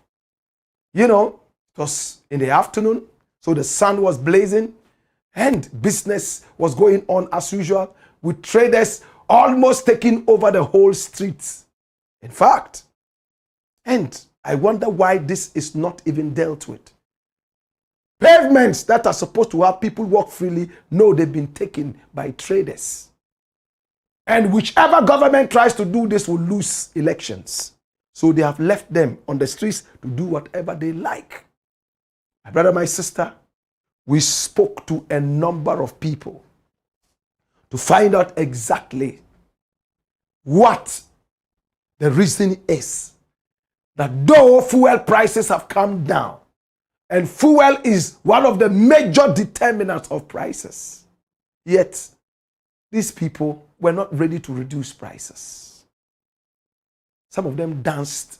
You know, it was in the afternoon, so the sun was blazing and business was going on as usual, with traders almost taking over the whole streets. In fact, and I wonder why this is not even dealt with. Pavements that are supposed to have people walk freely, no, they've been taken by traders. And whichever government tries to do this will lose elections. So they have left them on the streets to do whatever they like. My brother, my sister, we spoke to a number of people to find out exactly what the reason is that though fuel prices have come down, and fuel is one of the major determinants of prices, yet these people were not ready to reduce prices. Some of them danced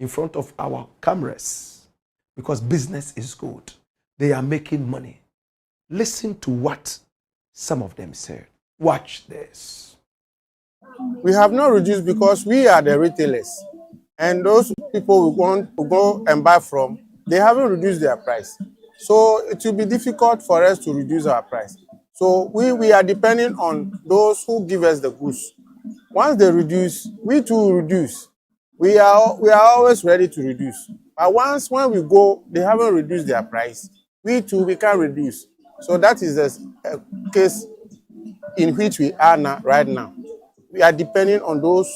in front of our cameras because business is good. They are making money. Listen to what some of them said. Watch this. We have not reduced because we are the retailers. And those people we want to go and buy from, they haven't reduced their price. So it will be difficult for us to reduce our price. So we are depending on those who give us the goods. Once they reduce, we too reduce. We are always ready to reduce. But when we go, they haven't reduced their price. We too, we can reduce. So that is the case in which we are now, right now. We are depending on those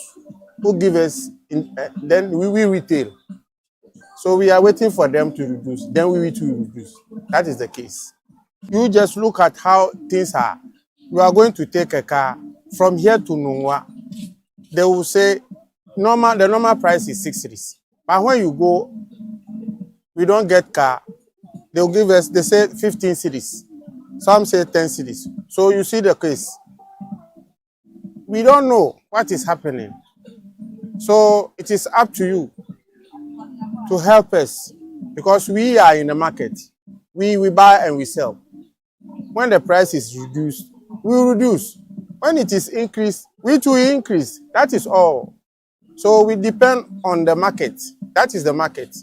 who give us, then we retail. So we are waiting for them to reduce, then we will to reduce. That is the case. You just look at how things are. You are going to take a car from here to Nungwa. They will say the normal price is 6 cities. But when you go, we don't get car. They'll give us, they say 15 cities. Some say 10 cities. So you see the case. We don't know what is happening. So it is up to you to help us because we are in the market. We buy and we sell. When the price is reduced, we reduce. When it is increased, we too increase. That is all. So we depend on the market. That is the market.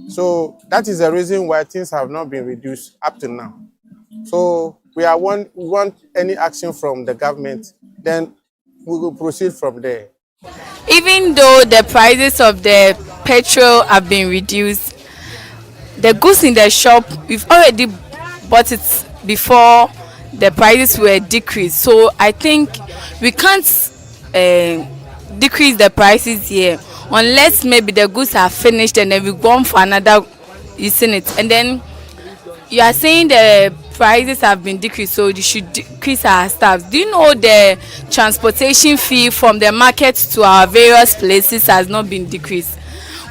So that is the reason why things have not been reduced up to now. So we want any action from the government, then we will proceed from there. Even though the prices of the petrol have been reduced, the goods in the shop, we've already bought it before the prices were decreased. So I think we can't decrease the prices here unless maybe the goods are finished and then we go on for another using it. And then you are saying the prices have been decreased, so you should decrease our staff. Do you know the transportation fee from the market to our various places has not been decreased?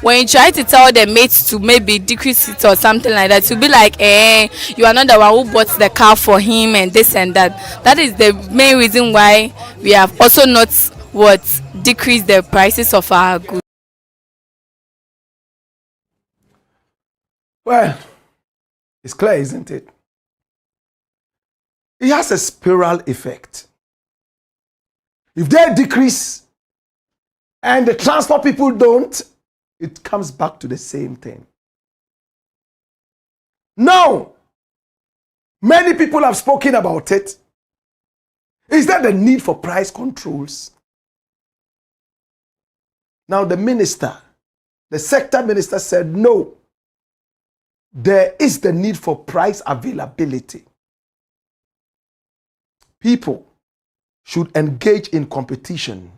When you try to tell the mates to maybe decrease it or something like that, to be like, you are not the one who bought the car for him and this and that. That is the main reason why we have also not decreased the prices of our goods. Well, it's clear, isn't it? It has a spiral effect. If they decrease and the transport people don't, it comes back to the same thing. Now, many people have spoken about it. Is there the need for price controls? Now, the sector minister said no. There is the need for price availability. people should engage in competition.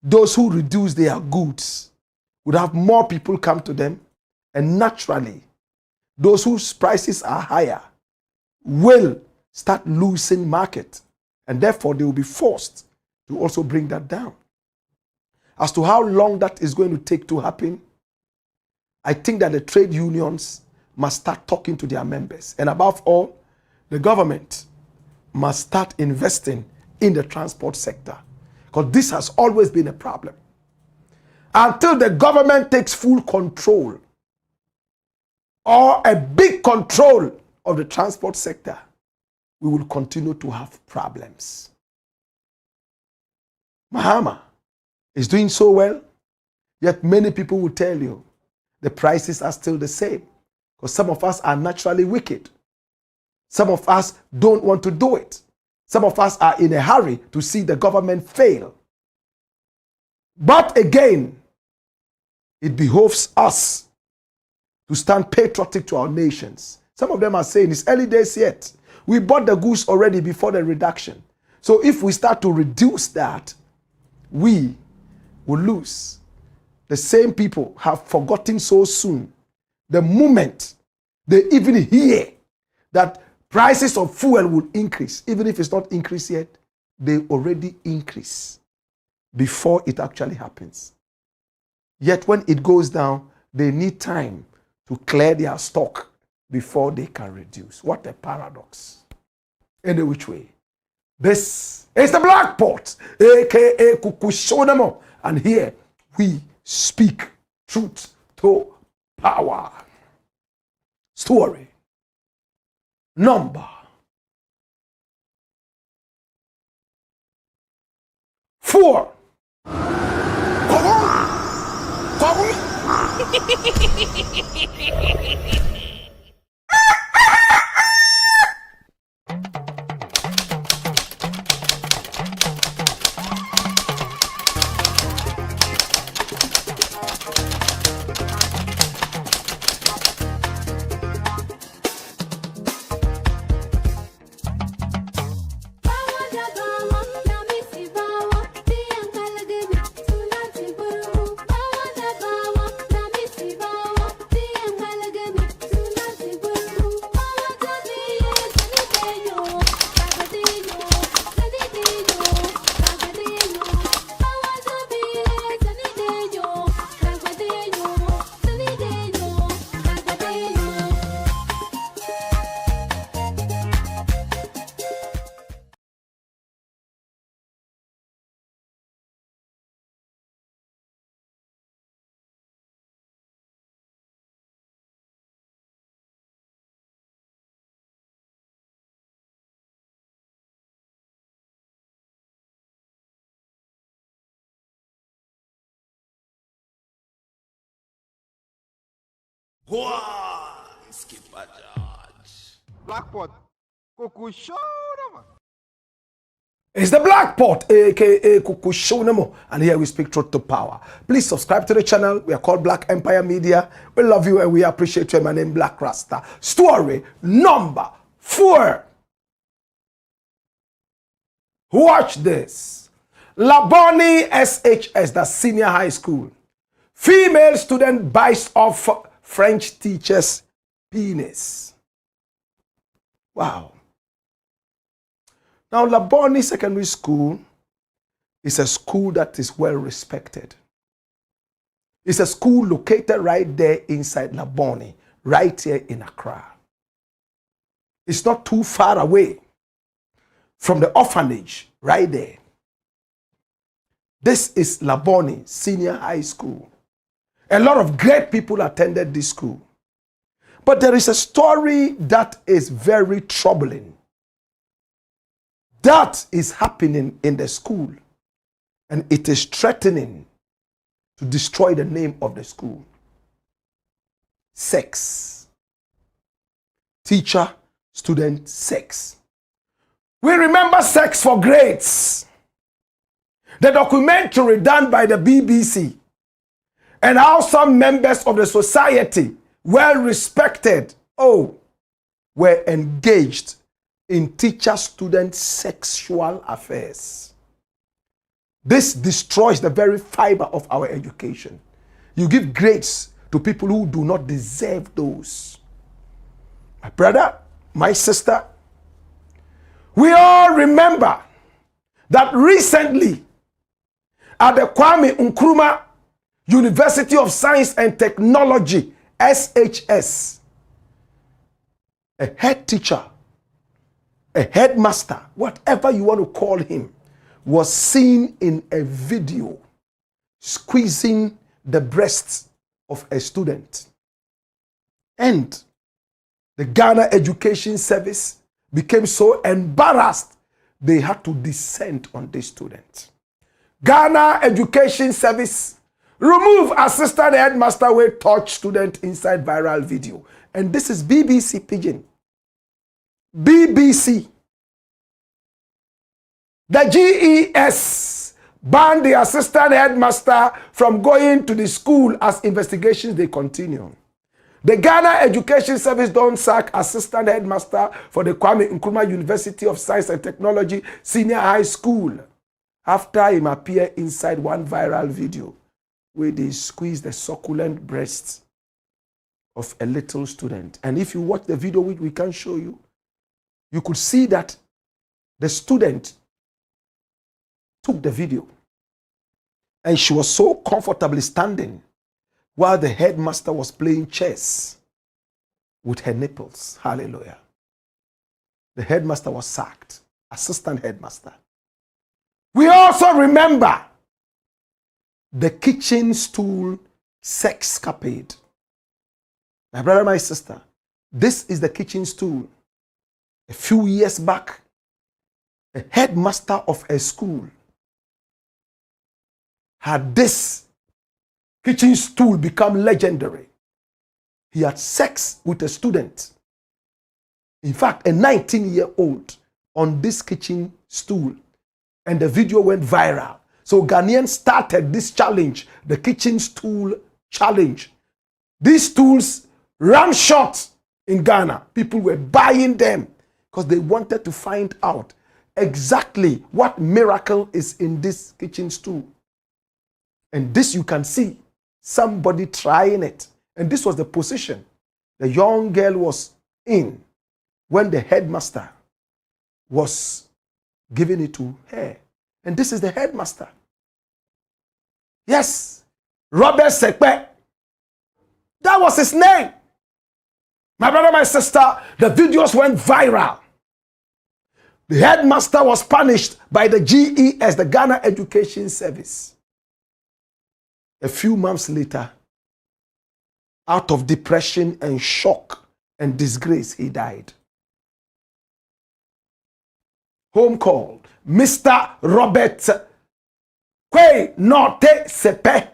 Those who reduce their goods would have more people come to them, and naturally, those whose prices are higher will start losing market, and therefore they will be forced to also bring that down. As to how long that is going to take to happen, I think that the trade unions must start talking to their members, and above all, the government must start investing in the transport sector, because this has always been a problem. Until the government takes full control or a big control of the transport sector, we will continue to have problems. MAHAMA is doing so well, yet many people will tell you the prices are still the same, because some of us are naturally wicked. Some of us don't want to do it. Some of us are in a hurry to see the government fail. But again, it behoves us to stand patriotic to our nations. Some of them are saying it's early days yet. We bought the goose already before the reduction. So if we start to reduce that, we will lose. The same people have forgotten so soon. The moment they even hear that prices of fuel will increase, even if it's not increased yet, they already increase before it actually happens. Yet when it goes down, they need time to clear their stock before they can reduce. What a paradox. Any which way. This is the Blakk Pot, aka Kukushonamo, and here we speak truth to power. Story number 4. Blakk Pot. Kukushona. It's the Blakk Pot, aka Kukushonamo, and here we speak truth to power. Please subscribe to the channel. We are called Black Empire Media. We love you and we appreciate you. My name is Black Rasta. Story number 4. Watch this. LABONE SHS, the senior high school. Female student bites off French teacher's penis. Wow. Now, LABONE Secondary School is a school that is well respected. It's a school located right there inside LABONE, right here in Accra. It's not too far away from the orphanage, right there. This is LABONE Senior High School. A lot of great people attended this school. But there is a story that is very troubling. That is happening in the school, and it is threatening to destroy the name of the school. Sex. Teacher-student sex. We remember Sex for Grades, the documentary done by the BBC, and how some members of the society, well respected, were engaged in teacher-student sexual affairs. This destroys the very fiber of our education. You give grades to people who do not deserve those. My brother, my sister, we all remember that recently at the Kwame Nkrumah University of Science and Technology, SHS, a head teacher, a headmaster, whatever you want to call him, was seen in a video squeezing the breasts of a student. And the Ghana Education Service became so embarrassed they had to descend on this student. Ghana Education Service remove assistant headmaster wey touch student inside viral video. And this is BBC Pidgin. BBC. The GES banned the assistant headmaster from going to the school as investigations they continue. The Ghana Education Service don't sack assistant headmaster for the Kwame Nkrumah University of Science and Technology Senior High School after him appear inside one viral video where they squeeze the succulent breasts of a little student. And if you watch the video which we can show you, you could see that the student took the video and she was so comfortably standing while the headmaster was playing chess with her nipples. Hallelujah. The headmaster was sacked, assistant headmaster. We also remember the kitchen stool sexcapade. My brother, my sister, this is the kitchen stool. A few years back, a headmaster of a school had this kitchen stool become legendary. He had sex with a student. In fact, a 19-year-old on this kitchen stool. And the video went viral. So Ghanaians started this challenge, the kitchen stool challenge. These stools ran short in Ghana. People were buying them because they wanted to find out exactly what miracle is in this kitchen stool. And this you can see somebody trying it. And this was the position the young girl was in when the headmaster was giving it to her. And this is the headmaster. Yes, Robert Sekpe. That was his name. My brother, my sister, the videos went viral. The headmaster was punished by the GES, the Ghana Education Service. A few months later, out of depression and shock and disgrace, he died. Home call, Mr. Robert Kwe Norte Sepe.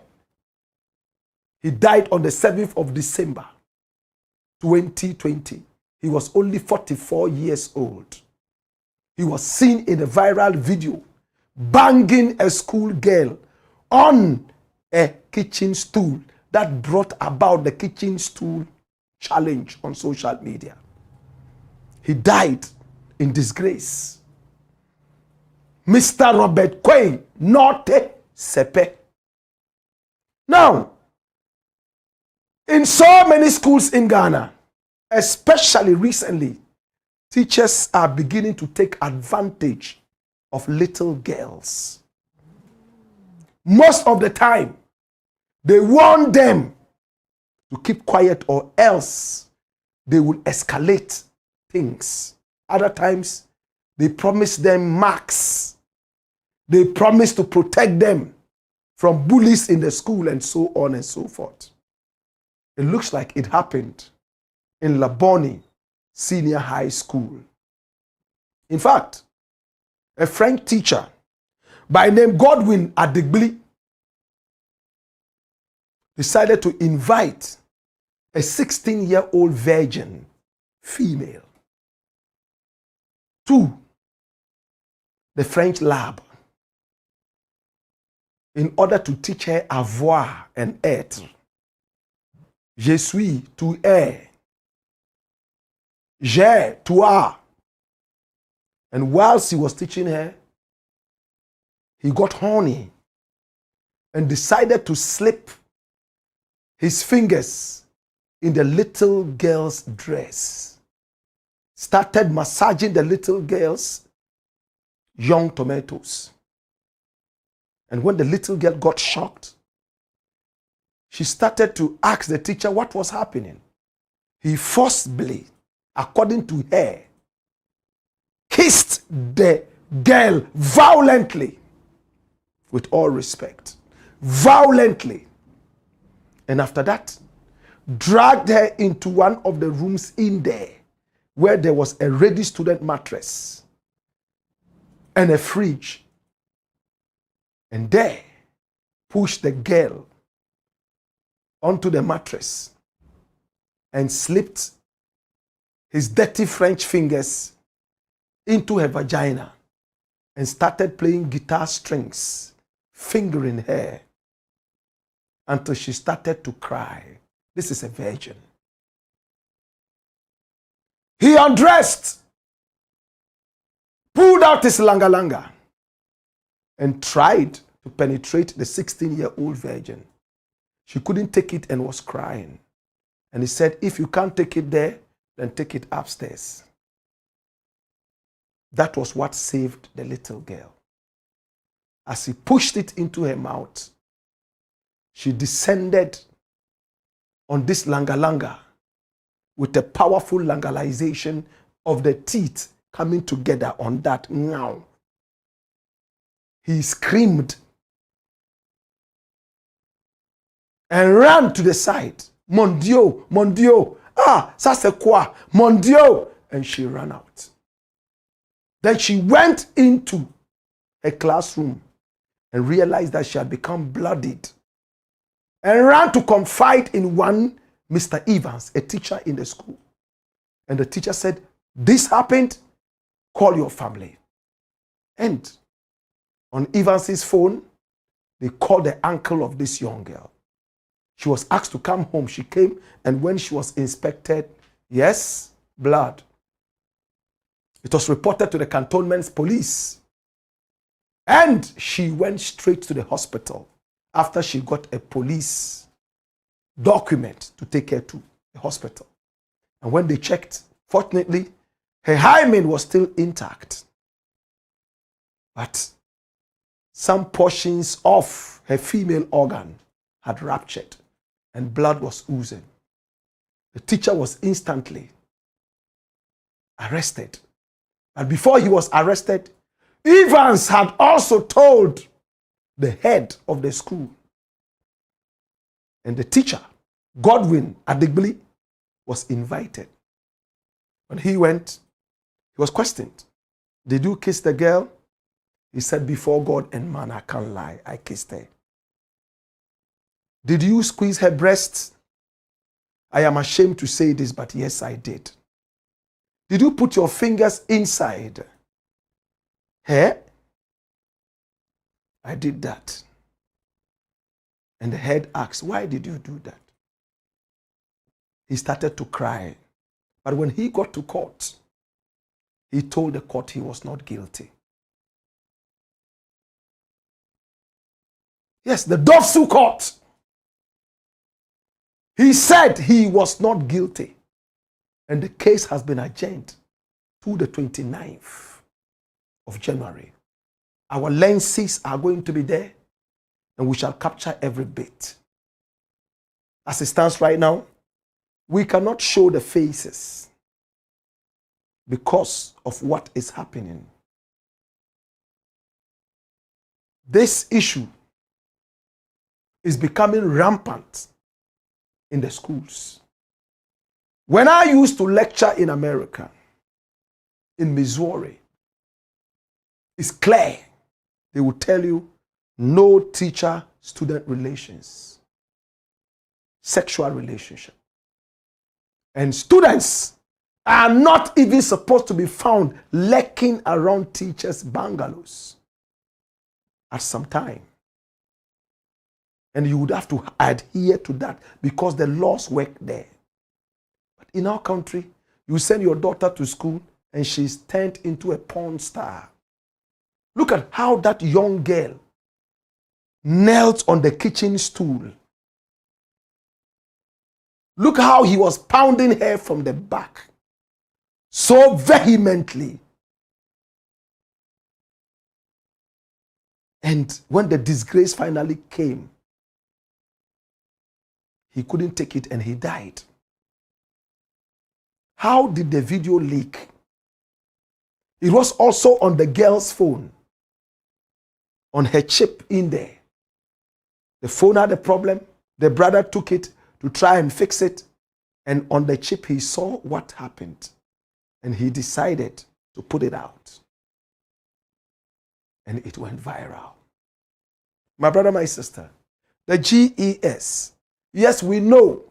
He died on the 7th of December, 2020. He was only 44 years old. He was seen in a viral video banging a school girl on a kitchen stool that brought about the kitchen stool challenge on social media. He died in disgrace. Mr. Robert Kwe Norte Sepe. Now, in so many schools in Ghana, especially recently, teachers are beginning to take advantage of little girls. Most of the time, they warn them to keep quiet or else they will escalate things. Other times, they promise them marks. They promise to protect them from bullies in the school and so on and so forth. It looks like it happened in LABONE Senior High School. In fact, a French teacher by name Godwin Adegbili decided to invite a 16-year-old virgin female to the French lab in order to teach her avoir and être. Je suis, tu es. J'ai, toi. And whilst he was teaching her, he got horny and decided to slip his fingers in the little girl's dress. Started massaging the little girl's young tomatoes. And when the little girl got shocked, she started to ask the teacher what was happening. He forcibly, according to her, kissed the girl violently, with all respect, violently. And after that, dragged her into one of the rooms in there where there was a ready student mattress and a fridge. And there, pushed the girl onto the mattress and slipped his dirty French fingers into her vagina and started playing guitar strings, fingering her until she started to cry. This is a virgin. He undressed, pulled out his langa and tried to penetrate the 16-year-old virgin. She couldn't take it and was crying. And he said, if you can't take it there, then take it upstairs. That was what saved the little girl. As he pushed it into her mouth, she descended on this langa with a powerful langalization of the teeth coming together on that now. He screamed and ran to the side. Mon Dieu, mon Dieu. Ah, ça c'est quoi? Mon Dieu. And she ran out. Then she went into a classroom and realized that she had become bloodied and ran to confide in one Mr. Evans, a teacher in the school. And the teacher said, this happened, call your family. And on Evans's phone, they called the uncle of this young girl. She was asked to come home. She came, and when she was inspected, yes, blood. It was reported to the cantonment's police. And she went straight to the hospital after she got a police document to take her to the hospital. And when they checked, fortunately, her hymen was still intact. But some portions of her female organ had ruptured and blood was oozing. The teacher was instantly arrested. But before he was arrested, Evans had also told the head of the school. And the teacher, Godwin Adigbili, was invited. When he went, he was questioned. Did you kiss the girl? He said, before God and man, I can't lie. I kissed her. Did you squeeze her breasts? I am ashamed to say this, but yes, I did. Did you put your fingers inside her? I did that. And the head asked, why did you do that? He started to cry. But when he got to court, he told the court he was not guilty. Yes, the Dovsu court. He said he was not guilty. And the case has been adjourned to the 29th of January. Our lenses are going to be there, and we shall capture every bit. As it stands right now, we cannot show the faces because of what is happening. This issue is becoming rampant in the schools. When I used to lecture in America, in Missouri, it's clear. They will tell you no teacher-student relations, sexual relationship. And students are not even supposed to be found lurking around teachers' bungalows at some time. And you would have to adhere to that because the laws work there. But in our country, you send your daughter to school and she's turned into a porn star. Look at how that young girl knelt on the kitchen stool. Look how he was pounding her from the back so vehemently. And when the disgrace finally came, he couldn't take it and he died. How did the video leak? It was also on the girl's phone, on her chip in there. The phone had a problem. The brother took it to try and fix it. And on the chip, he saw what happened. And he decided to put it out. And it went viral. My brother, my sister, the GES. Yes, we know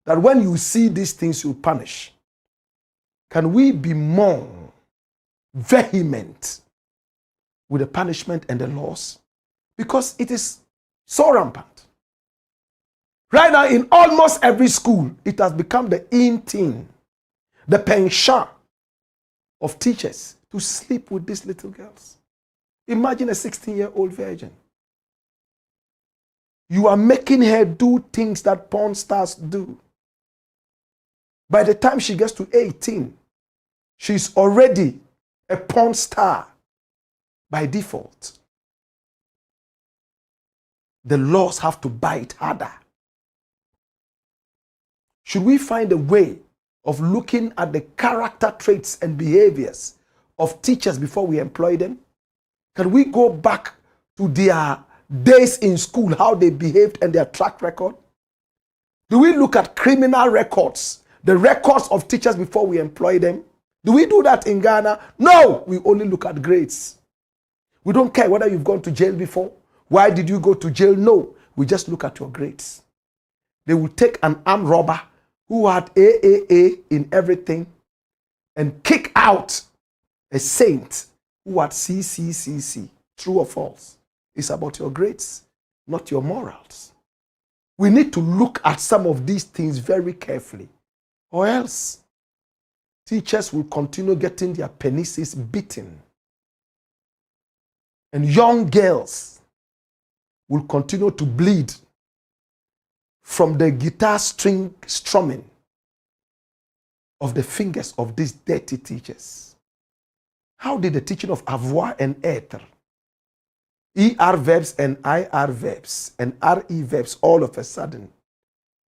that when you see these things, you punish. Can we be more vehement with the punishment and the laws? Because it is so rampant. Right now, in almost every school, it has become the in thing, the penchant of teachers to sleep with these little girls. Imagine a 16-year-old virgin. You are making her do things that porn stars do. By the time she gets to 18, she's already a porn star by default. The laws have to bite harder. Should we find a way of looking at the character traits and behaviors of teachers before we employ them? Can we go back to their days in school, how they behaved and their track record? Do we look at criminal records, the records of teachers before we employ them? Do we do that in Ghana? No, we only look at grades. We don't care whether you've gone to jail before. Why did you go to jail? No, we just look at your grades. They will take an armed robber who had AAA in everything and kick out a saint who had CCCC. True or false? It's about your grades, not your morals. We need to look at some of these things very carefully, or else teachers will continue getting their penises beaten. And young girls will continue to bleed from the guitar string strumming of the fingers of these dirty teachers. How did the teaching of avoir and être, ER verbs and IR verbs and RE verbs all of a sudden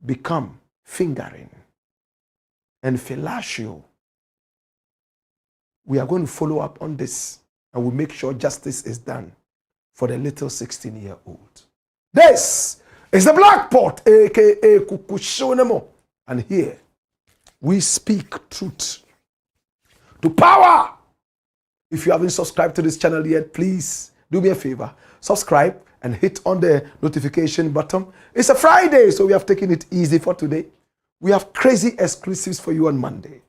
become fingering and fellatio? We are going to follow up on this and we'll make sure justice is done for the little 16-year-old. This is the Blakk Pot, aka Kukushonemo. And here we speak truth to power. If you haven't subscribed to this channel yet, please do me a favor, subscribe and hit on the notification button. It's a Friday, so we have taken it easy for today. We have crazy exclusives for you on Monday,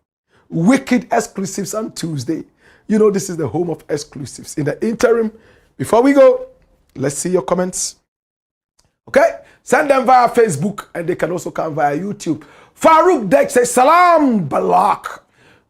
wicked exclusives on Tuesday. You know, this is the home of exclusives. In the interim, before we go, let's see your comments. Okay? Send them via Facebook and they can also come via YouTube. Farouk Dek says, Salam Blakk.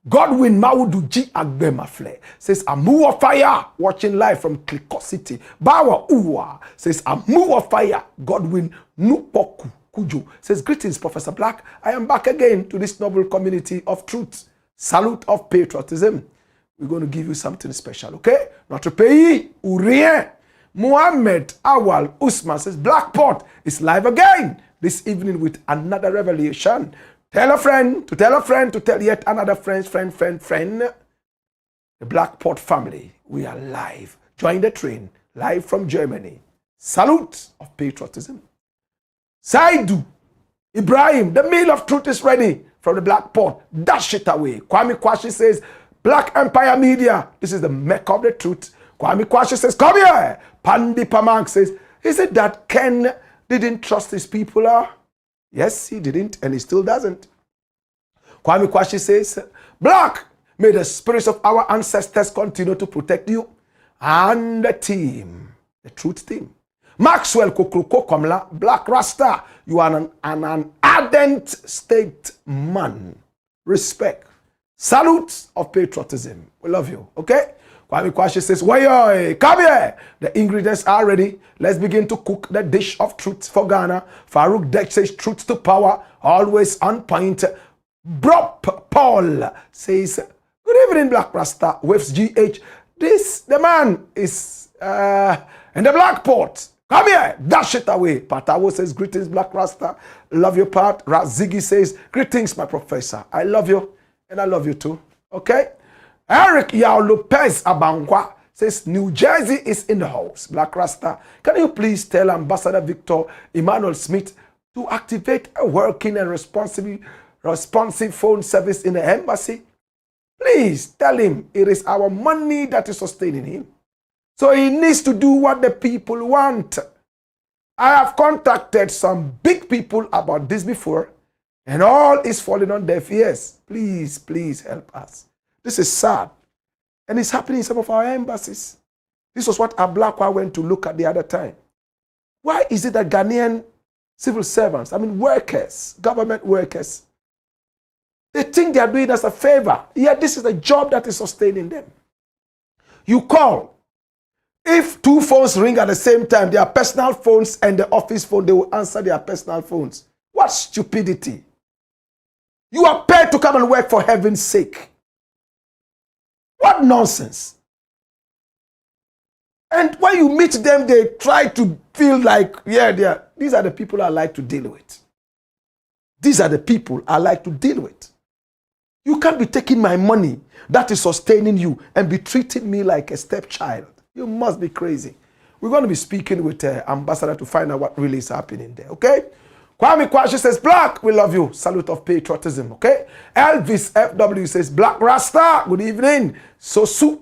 Godwin Maudu G Agbemafle says, Amu of fire, watching live from Kliko City. Bawa Uwa says, Amu of fire. Godwin Nupoku Kujo says, greetings, Professor Blakk. I am back again to this noble community of truth. Salute of patriotism. We're going to give you something special, okay? Notre pays ou rien. Muhammad Awal Usman says, Blakk Pot is live again this evening with another revelation. Tell a friend, to tell a friend, to tell yet another friend. The Blakk Pot family, we are live. Join the train, live from Germany. Salute of patriotism. Saidu Ibrahim, the meal of truth is ready from the Blakk Pot. Dash it away. Kwame Kwashi says, Black Empire Media, this is the mecca of the truth. Kwame Kwashi says, come here. Pandi Pamang says, is it that Ken didn't trust his people? Yes, he didn't, and he still doesn't. Kwame Kwashi says, Blakk, may the spirits of our ancestors continue to protect you and the team, the truth team. Maxwell Kokruko Komla, Black Rasta, you are an ardent statesman. Respect. Salute of patriotism. We love you. Okay? Kwame Kwashi says, "Wayo, come here. The ingredients are ready. Let's begin to cook the dish of truth for Ghana." Farouk Dek says, "Truth to power, always on point." Brop Paul says, "Good evening, Black Rasta. Waves GH. The man is in the Black Port. Come here, dash it away." Patawo says, "Greetings, Black Rasta. Love your part." Razigi says, "Greetings, my professor. I love you, and I love you too." Okay? Eric Yao Lopez Abangwa says, "New Jersey is in the house. Black Rasta, can you please tell Ambassador Victor Emmanuel Smith to activate a working and responsive phone service in the embassy? Please tell him it is our money that is sustaining him. So he needs to do what the people want." I have contacted some big people about this before, and all is falling on deaf ears. Please, please help us. This is sad. And it's happening in some of our embassies. This was what Ablakwa went to look at the other time. Why is it that Ghanaian civil servants, workers, government workers, they think they are doing us a favor, yet this is a job that is sustaining them? You call. If two phones ring at the same time, their personal phones and the office phone, they will answer their personal phones. What stupidity. You are paid to come and work for heaven's sake. What nonsense. And when you meet them, they try to feel like, yeah, these are the people I like to deal with. These are the people I like to deal with. You can't be taking my money that is sustaining you and be treating me like a stepchild. You must be crazy. We're going to be speaking with Ambassador to find out what really is happening there, okay? Kwame Kwashi says, "Black, we love you. Salute of patriotism," okay? Elvis FW says, "Black Rasta, good evening." Sosu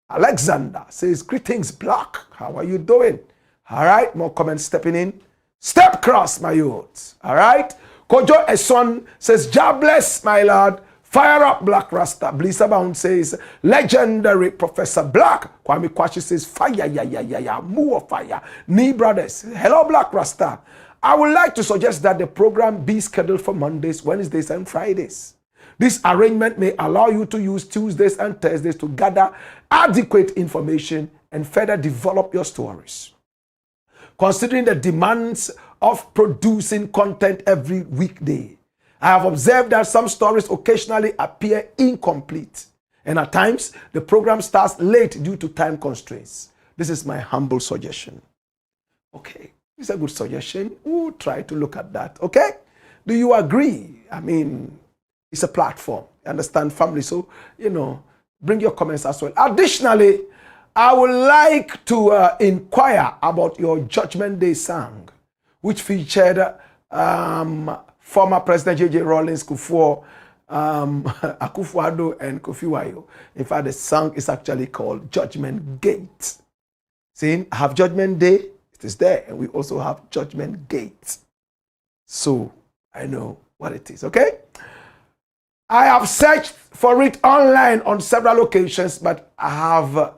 Alexander says, "Greetings, Black. How are you doing?" All right, more comments stepping in. Step cross, my youth. All right. Kojo Eson says, "Jah bless, my lord. Fire up, Black Rasta." Blissa Bound says, "Legendary Professor Black." Kwame Kwashi says, "Fire, more fire." Nee Brothers, "Hello, Black Rasta. I would like to suggest that the program be scheduled for Mondays, Wednesdays, and Fridays. This arrangement may allow you to use Tuesdays and Thursdays to gather adequate information and further develop your stories. Considering the demands of producing content every weekday, I have observed that some stories occasionally appear incomplete, and at times the program starts late due to time constraints. This is my humble suggestion." Okay, it's a good suggestion. We'll try to look at that, okay? Do you agree? It's a platform, you understand, family? So, bring your comments as well. Additionally, I would like to inquire about your Judgment Day song, which featured former President J.J. Rawlings, Akufo-Addo, and Kofi Wayo. In fact, the song is actually called Judgment Gate. See, I have Judgment Day, it is there, and we also have Judgment Gate. So, I know what it is, okay? I have searched for it online on several occasions, but I have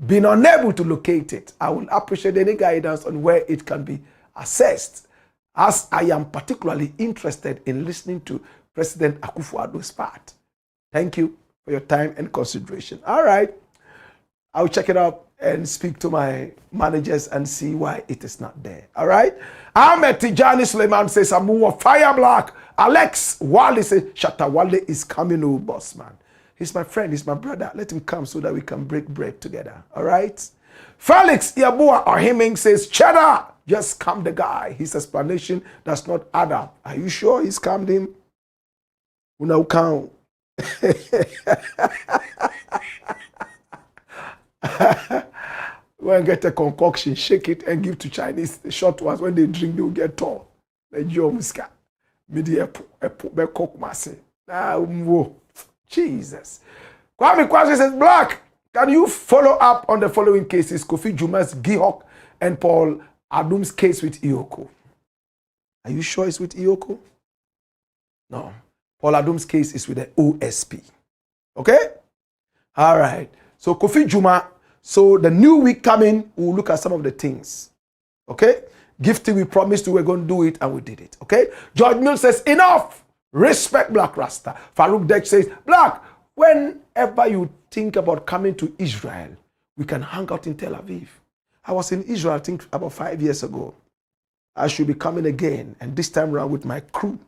been unable to locate it. I will appreciate any guidance on where it can be accessed, as I am particularly interested in listening to President Akufo-Addo's part. Thank you for your time and consideration. All right. I'll check it out and speak to my managers and see why it is not there. All right. Ahmed Tijani Suleiman says, "Amuwa Fire Black." Alex Wale says, "Shatta Wale is coming, oh boss man. He's my friend, he's my brother. Let him come so that we can break bread together." All right. Felix Yabua Ohiming says, "Cheddar, just calm the guy. His explanation does not add up." Are you sure he's calmed him? Now count. Go and get a concoction, shake it, and give to Chinese. The short ones, when they drink, they will get tall. Like Jomuska. Jesus. Kwame Kwashi says, "Black, can you follow up on the following cases? Kofi Juma's Gihok and Paul Adum's case with Iyoko." Are you sure it's with Iyoko? No. Paul Adum's case is with the OSP. Okay? All right. So Kofi Juma, so the new week coming, we'll look at some of the things. Okay? Gifty, we promised we were going to do it, and we did it. Okay? George Mill says, "Enough! Respect Black Rasta." Farouk Dek says, "Black, whenever you think about coming to Israel, we can hang out in Tel Aviv. I was in Israel, I think, about 5 years ago. I should be coming again, and this time around with my crew,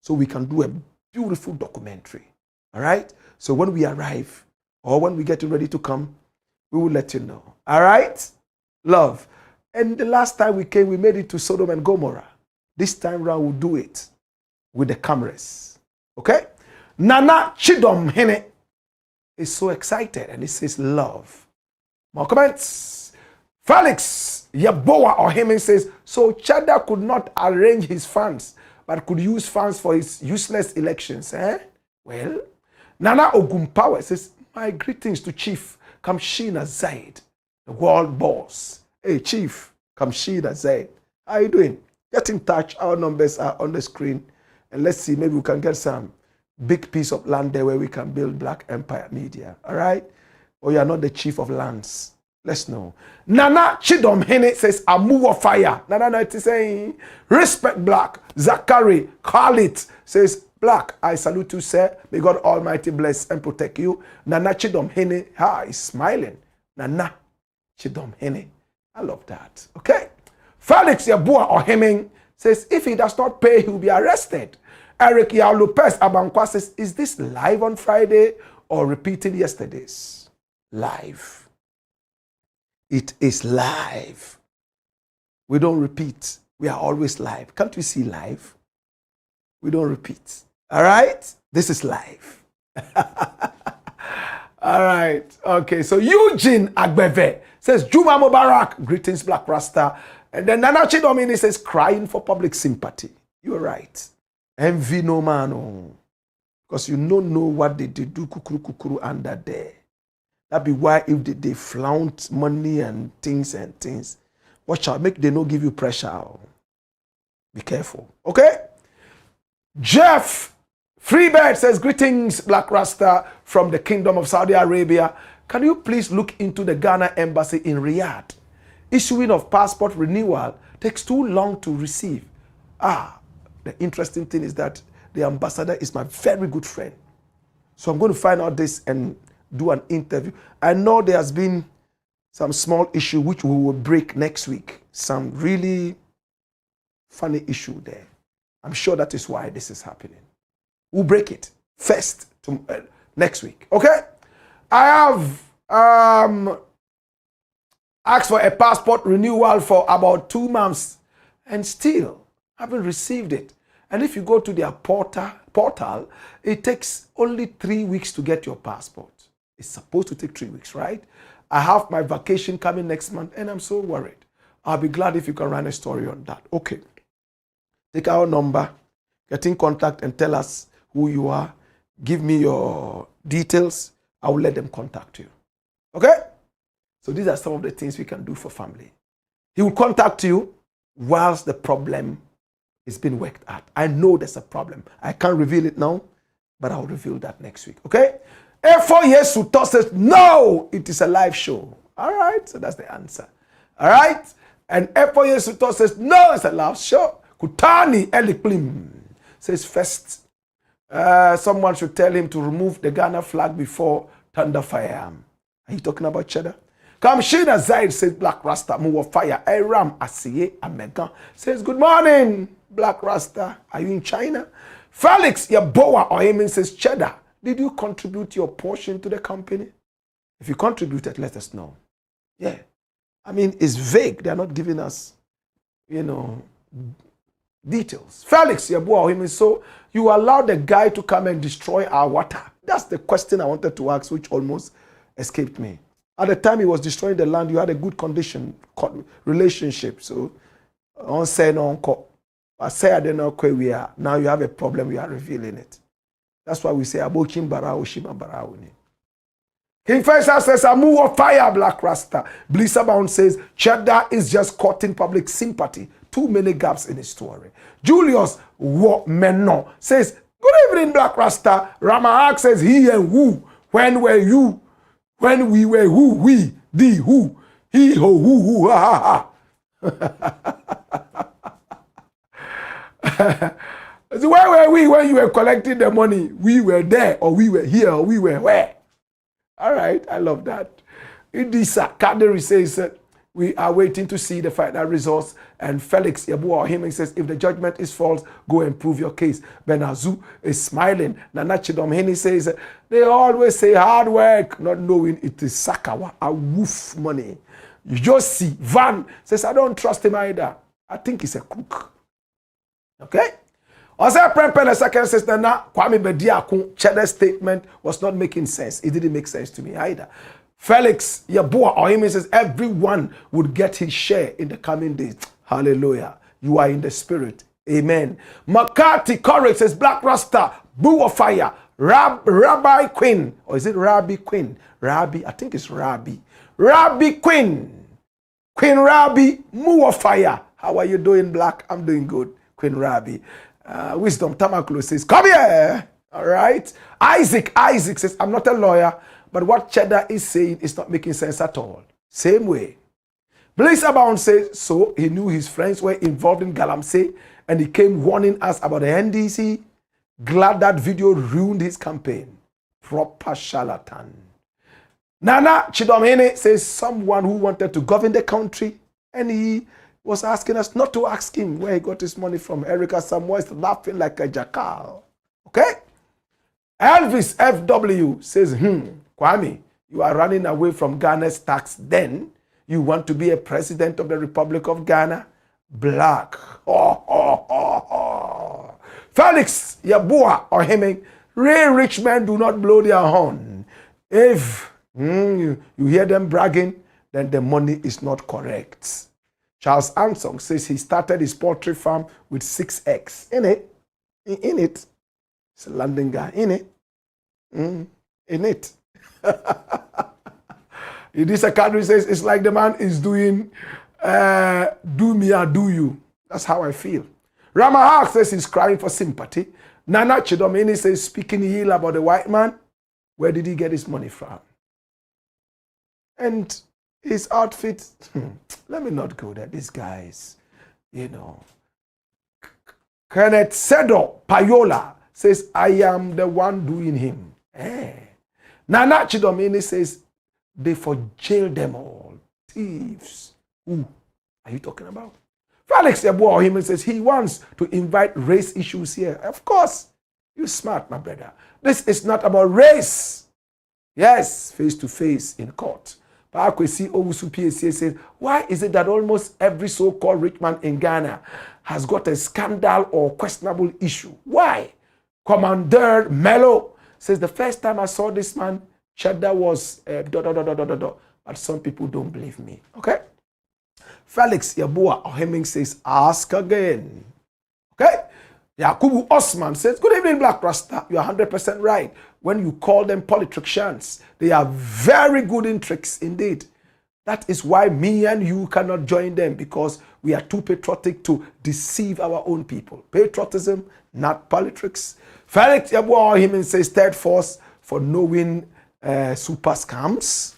so we can do a beautiful documentary. All right? So when we arrive, or when we get ready to come, we will let you know. All right? Love. And the last time we came, we made it to Sodom and Gomorrah. This time around, we'll do it with the cameras. Okay? Nana Chidom Hene is so excited, and he says, love. More comments. Felix Yaboa or him says, so Cheddar could not arrange his funds, but could use funds for his useless elections. Well, Nana Ogumpawa says, my greetings to Chief Kamshina Zaid, the world boss. Hey, Chief Kamshina Zaid, how are you doing? Get in touch. Our numbers are on the screen. And let's see, maybe we can get some big piece of land there where we can build Black Empire Media. All right? Or you are not the chief of lands. Let's know. Nana Chidom Hene says, a move of fire. Nana is saying, respect Black. Zachary Khalid says, Black, I salute you, sir. May God Almighty bless and protect you. Nana Chidom Hene, is smiling. Nana Chidom Hene. I love that. Okay? Felix Yabua or Heming says, if he does not pay, he will be arrested. Eric Yao Lopez Abankwa says, is this live on Friday or repeating yesterday's? Live. It is live. We don't repeat. We are always live. Can't we see live? We don't repeat. All right? This is live. All right. Okay. So Eugene Agbeve says, Juma Mubarak. Greetings, Black Rasta. And then Nana Chidomini says, crying for public sympathy. You're right. Envy no man. Because you don't know what they do kukuru under there. That be why if they flaunt money and things, watch out. Make they not give you pressure. Be careful. Okay? Jeff Freebird says, greetings, Black Rasta from the Kingdom of Saudi Arabia. Can you please look into the Ghana embassy in Riyadh? Issuing of passport renewal takes too long to receive. The interesting thing is that the ambassador is my very good friend. So I'm going to find out this and do an interview. I know there has been some small issue which we will break next week. Some really funny issue there. I'm sure that is why this is happening. We'll break it first next week. Okay? I have asked for a passport renewal for about 2 months and still haven't received it. And if you go to their portal, it takes only 3 weeks to get your passport. It's supposed to take 3 weeks, right? I have my vacation coming next month and I'm so worried. I'll be glad if you can run a story on that. Okay. Take our number, get in contact and tell us who you are. Give me your details. I will let them contact you. Okay? So these are some of the things we can do for family. He will contact you whilst the problem is being worked at. I know there's a problem. I can't reveal it now, but I'll reveal that next week. Okay? A4 yes to toss says, no, it is a live show. All right? So that's the answer. All right? And A4 yes to toss says, no, it's a live show. Kutani Eliklim says, first, someone should tell him to remove the Ghana flag before thunder fire. Are you talking about Cheddar? Kamshina Zaid says, Black Rasta, move fire. Aram Asiye Amegan says, good morning, Black Rasta. Are you in China? Felix Yaboa Ohemin says, Cheddar, did you contribute your portion to the company? If you contributed, let us know. Yeah. I mean, it's vague. They're not giving us, details. Felix Yaboa Ohemin, so you allowed the guy to come and destroy our water? That's the question I wanted to ask, which almost escaped me. At the time he was destroying the land, you had a good relationship. So, on say no uncle. I say I don't know where we are. Now you have a problem, we are revealing it. That's why we say Abokim Barao Shima Barauni. King Faisal says, I move of fire, Black Rasta. Blissabound says, Cheddar is just courting public sympathy. Too many gaps in his story. Julius Menon says, good evening, Black Rasta. Ramahak says, he and who? When were you? When we were who? We, the who? He, ho, who, ha, ha, ha. So where were we when you were collecting the money? We were there, or we were here, or we were where? All right, I love that. Idisa Kaderi says we are waiting to see the final results. And Felix Yabua Himing says, if the judgment is false, go and prove your case. Benazu is smiling. Nana Chidomhini says, they always say hard work, not knowing it is Sakawa, a woof money. You just see. Van says, I don't trust him either. I think he's a crook. Okay? Also, Prempen the second says, Nana Kwame Bediakun Cheddar statement was not making sense. It didn't make sense to me either. Felix Yabua Ohimi says, everyone would get his share in the coming days. Hallelujah. You are in the spirit. Amen. McCarthy Corey says, Black Rasta, Boo of Fire, Rabbi Queen. Or is it Rabbi Queen? Rabbi, I think it's Rabbi. Rabbi Queen. Queen Rabbi, Moo of Fire. How are you doing, Black? I'm doing good. Queen Rabbi. Wisdom Tamaklo says, come here. All right. Isaac says, I'm not a lawyer, but what Cheddar is saying is not making sense at all. Same way. Blaze Abound says, so he knew his friends were involved in Galamsey and he came warning us about the NDC. Glad that video ruined his campaign. Proper charlatan. Nana Chidomene says, someone who wanted to govern the country and he was asking us not to ask him where he got his money from. Erica Samuel is laughing like a jackal. Okay? Elvis FW says, Kwame, you are running away from Ghana's tax then. You want to be a president of the Republic of Ghana? Black. Felix Yabua or Heming, rich men do not blow their horn. If you hear them bragging, then the money is not correct. Charles Ansong says he started his poultry farm with 6 eggs. In it. It's a London guy. In it. Idisa Kadri says, it's like the man is doing do me or do you. That's how I feel. Ramahak says he's crying for sympathy. Nana Chidomini says, speaking ill about the white man, where did he get his money from? And his outfit, let me not go there. These guys, Kenneth Sedo Payola says, I am the one doing him. Nana Chidomini says, they for jail them all. Thieves. Who are you talking about? Felix Yabua says he wants to invite race issues here. Of course. You're smart, my brother. This is not about race. Yes, face to face in court. Pakwesi Owusu PACA says, why is it that almost every so-called rich man in Ghana has got a scandal or questionable issue? Why? Commander Mello says, the first time I saw this man, Cheddar was but some people don't believe me. Okay? Felix Yabua Oheming says, ask again. Okay? Yakubu Osman says, good evening, Black Rasta. You are 100% right. When you call them politicians, they are very good in tricks indeed. That is why me and you cannot join them, because we are too patriotic to deceive our own people. Patriotism, not politics. Felix Yabua Oheming says, third force for knowing super scams.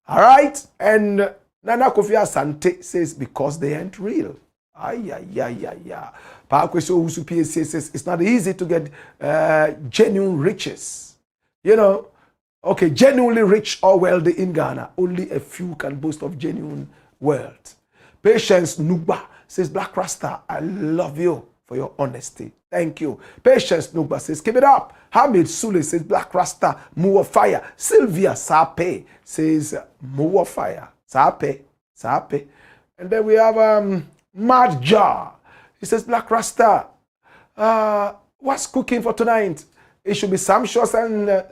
All right? And Nana Kofi Asante says, because they ain't real. Pakweso Usu PAC says, it's not easy to get genuine riches. Okay, genuinely rich or wealthy in Ghana. Only a few can boast of genuine wealth. Patience Nugba says, Black Rasta, I love you for your honesty. Thank you. Patience Nugba says, keep it up. Hamid Sule says, Black Rasta, Moo Fire. Sylvia Sape says, Moo Fire. Sape. And then we have Mad Jar. He says, Black Rasta, what's cooking for tonight? It should be sumptuous and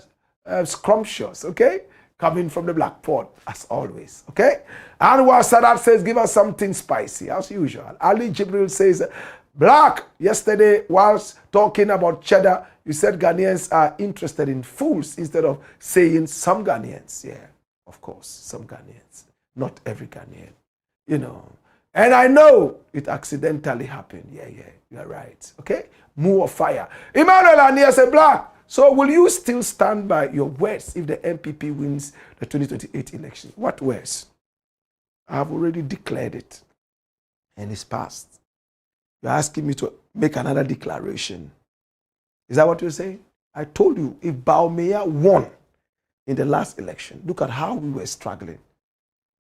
scrumptious, okay? Coming from the Black Pot, as always, okay? Anwar Sadat says, give us something spicy, as usual. Ali Jibril says, Black, yesterday, whilst talking about Cheddar, you said Ghanaians are interested in fools instead of saying some Ghanaians. Yeah, of course, some Ghanaians. Not every Ghanaian, And I know it accidentally happened. Yeah, you're right. Okay? Moo of Fire. Emmanuel Ania said, Black, so will you still stand by your words if the MPP wins the 2028 election? What words? I have already declared it. And it's passed. You're asking me to make another declaration. Is that what you're saying? I told you, if Baumea won in the last election, look at how we were struggling.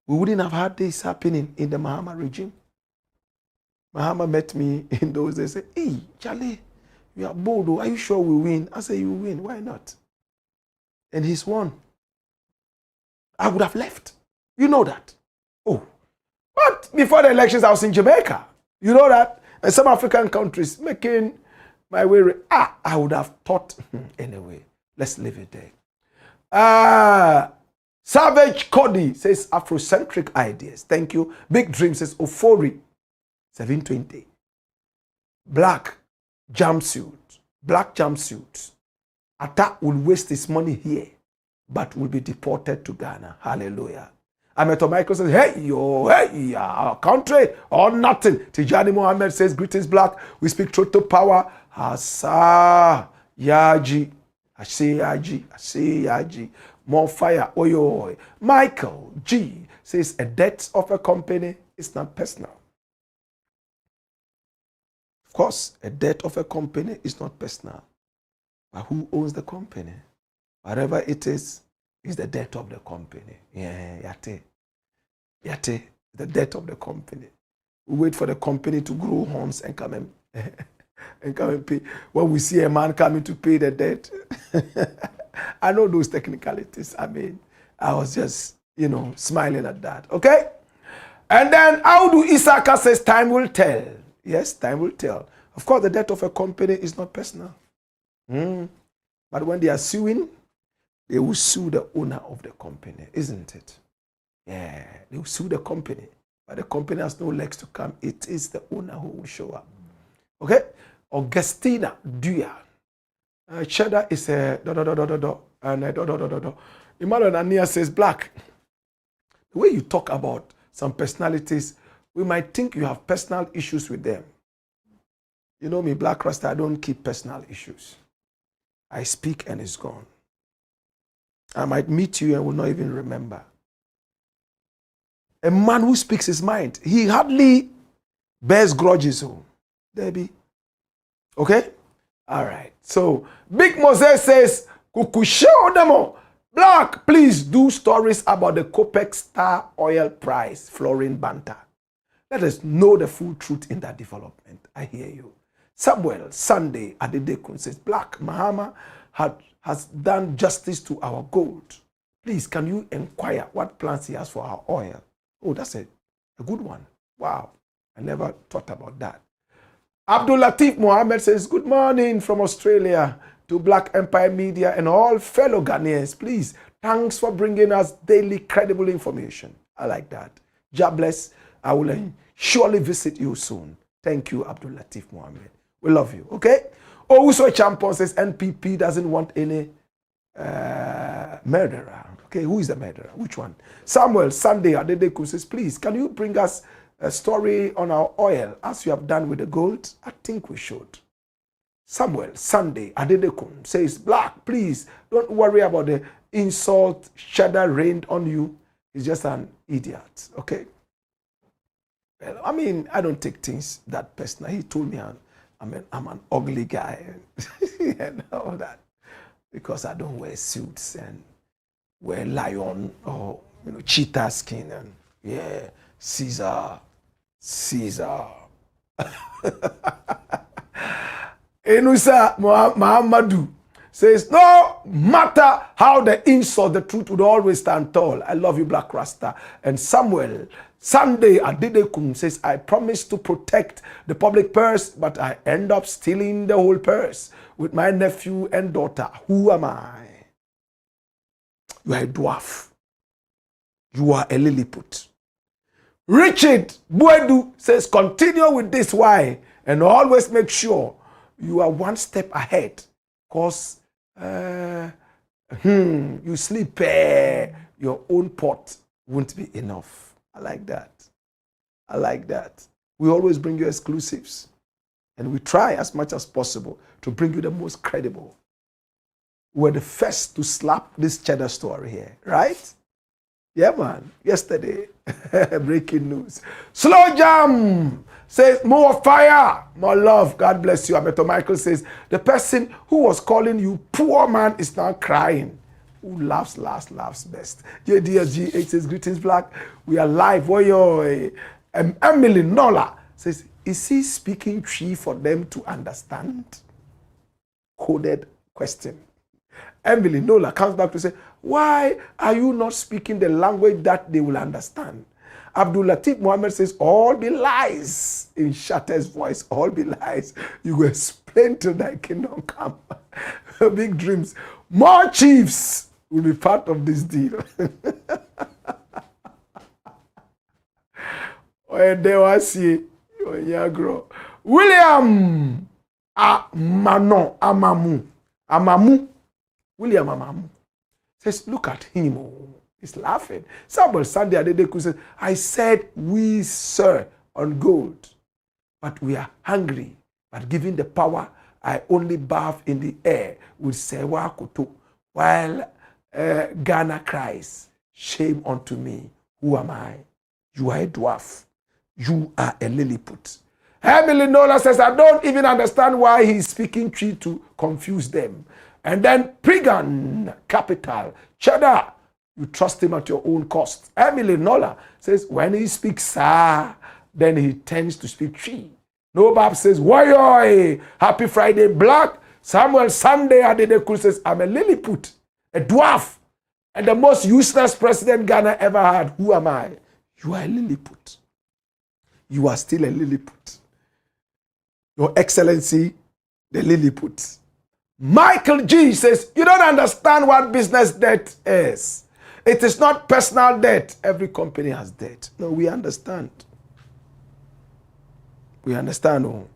We wouldn't have had this happening in the Mahama regime. Mahama met me in those days and said, hey, Charlie, you are bold. Are you sure we win? I said, you win. Why not? And he's won. I would have left. You know that. Oh. But before the elections, I was in Jamaica. You know that? And some African countries making my way. I would have thought. Anyway, let's leave it there. Savage Cody says Afrocentric ideas. Thank you. Big Dream says Ofori 720. Black jumpsuit. Attack will waste his money here, but will be deported to Ghana. Hallelujah. Ameto Michael says, hey, our country or nothing. Tijani Mohammed says, greetings, Black. We speak truth to power. Asa, Yaji. I say Yaji. More fire. Oyo. Michael G says, a debt of a company is not personal. Of course, a debt of a company is not personal. But who owns the company? Whatever it is the debt of the company. Yeah, yate, the debt of the company. We wait for the company to grow horns and come and pay. When we see a man coming to pay the debt, I know those technicalities. I mean, I was just, smiling at that. Okay? And then Audu Isaka says, time will tell. Yes, time will tell. Of course, the debt of a company is not personal. But when they are suing, they will sue the owner of the company, isn't it? Yeah, they will sue the company. But the company has no legs to come. It is the owner who will show up. Okay? Augustina Duya. Cheddar is a and Emmanuel Ania says, Black, the way you talk about some personalities, we might think you have personal issues with them. You know me, Black Rasta, I don't keep personal issues. I speak and it's gone. I might meet you and will not even remember. A man who speaks his mind, he hardly bears grudges. Debbie. Okay? All right. So, Big Moses says, Kukushodamo, Black, please do stories about the Copex Star Oil price, flooring banter. Let us know the full truth in that development. I hear you. Samuel Sunday Adedekun says, Black, Mahama has done justice to our gold. Please, can you inquire what plans he has for our oil? Oh, that's a good one. Wow. I never thought about that. Abdul Latif Mohammed says, good morning from Australia to Black Empire Media and all fellow Ghanaians. Please, thanks for bringing us daily credible information. I like that. God bless. I will surely visit you soon. Thank you, Abdul Latif Mohammed. We love you, okay? Owuso Champon says NPP doesn't want any murderer. Okay, who is the murderer? Which one? Samuel Sunday Adedeku says, please, can you bring us a story on our oil as you have done with the gold? I think we should. Samuel Sunday Adedekun says, Black, please don't worry about the insult Cheddar rained on you. He's just an idiot. Okay? Well, I mean, I don't take things that personal. He told me I'm an ugly guy and all that because I don't wear suits and wear lion or cheetah skin and yeah, Caesar. Enusa Muhammadu says, no matter how the insult, the truth would always stand tall. I love you, Black Rasta. And Samuel Sunday Adedekun says, I promise to protect the public purse, but I end up stealing the whole purse with my nephew and daughter. Who am I? You are a dwarf. You are a Lilliput. Richard Buedu says, continue with this. Why? And always make sure you are one step ahead. Because you sleep, your own pot won't be enough. I like that. I like that. We always bring you exclusives. And we try as much as possible to bring you the most credible. We're the first to slap this Cheddar story here, right? Yeah, man. Yesterday, breaking news. Slow Jam says, more fire, more love. God bless you. Ameto Michael says, the person who was calling you poor man is now crying. Who laughs last, laughs best. JDSG8 says, greetings, Blakk. We are live. Emily Nola says, is he speaking Twi for them to understand? Coded question. Emily Nola comes back to say, why are you not speaking the language that they will understand? Abdul Latif Muhammad says, all be lies. In Shatter's voice, all be lies. You will explain till thy kingdom come. Big dreams. More chiefs will be part of this deal. William Amamu. William Amamu says, look at him. Oh, he's laughing. Samuel Sunday Adedeku says, I said we sir on gold, but we are hungry. But given the power, I only bathe in the air with Sewa Koto, while Ghana cries, shame unto me. Who am I? You are a dwarf. You are a Lilliput. Emily Nola says, I don't even understand why he's speaking Twi to confuse them. And then Prigan Capital, Cheddar, you trust him at your own cost. Emily Nola says, when he speaks, then he tends to speak Twi. Nobab says, Woyoy, happy Friday, Blakk. Samuel Sunday Adedeku says, I'm a Lilliput, a dwarf, and the most useless president Ghana ever had. Who am I? You are a Lilliput. You are still a Lilliput. Your Excellency, the Lilliput. Michael G says, you don't understand what business debt is. It is not personal debt. Every company has debt. No, we understand. We understand. Oh.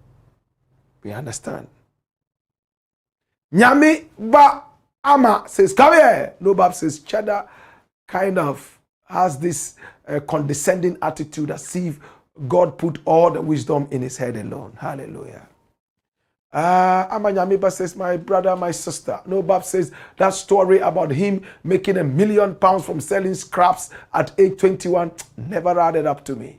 We understand. Nyami Ba Ama says, come here. Nobab says, Cheddar kind of has this condescending attitude as if God put all the wisdom in his head alone. Hallelujah. Amanyamiba says, my brother, my sister. Nobab says, that story about him making £1 million from selling scraps at age 21 never added up to me.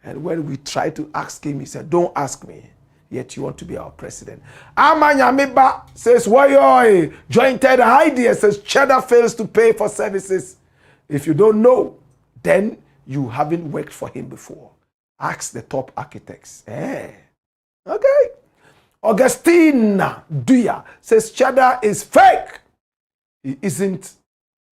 And when we tried to ask him, he said, don't ask me, yet you want to be our president. Amanyamiba says, Woyoy, jointed idea says, Cheddar fails to pay for services. If you don't know, then you haven't worked for him before. Ask the top architects. Okay. Augustine Duya says Cheddar is fake. He isn't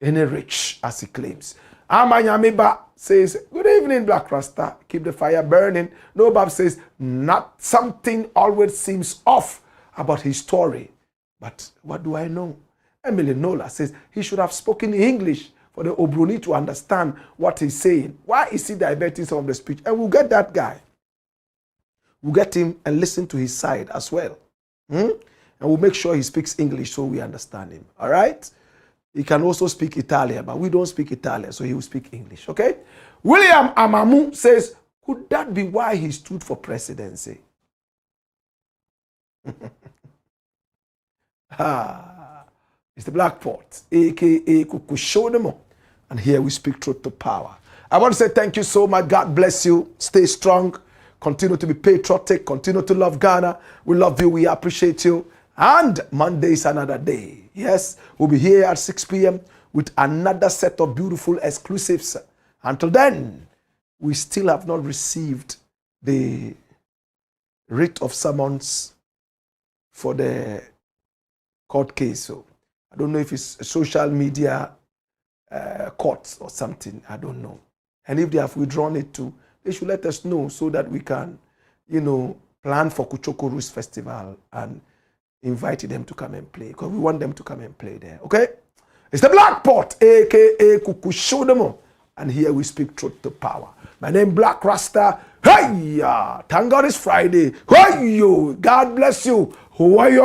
any rich as he claims. Amanyamiba says, good evening, Blakk Rasta. Keep the fire burning. Nobab says, not something always seems off about his story. But what do I know? Emily Nola says he should have spoken English for the Obroni to understand what he's saying. Why is he diverting some of the speech? And we'll get that guy. We'll get him and listen to his side as well. And we'll make sure he speaks English so we understand him. All right? He can also speak Italian, but we don't speak Italian, so he will speak English. Okay? William Amamu says, could that be why he stood for presidency? It's the Blakk Pot, a.k.a. Kukushonemo. And here we speak truth to power. I want to say thank you so much. God bless you. Stay strong. Continue to be patriotic. Continue to love Ghana. We love you. We appreciate you. And Monday is another day. Yes, we'll be here at 6 p.m. with another set of beautiful exclusives. Until then, we still have not received the writ of summons for the court case. So I don't know if it's a social media court or something. I don't know. And if they have withdrawn it too, they should let us know so that we can, plan for Kuchoko Roost Festival and invite them to come and play. Because we want them to come and play there. Okay? It's the Blakk Pot, a.k.a. Kukushodemo. And here we speak truth to power. My name Blakk Rasta. Hey, thank God it's Friday. Hey, yo. God bless you. Who are you?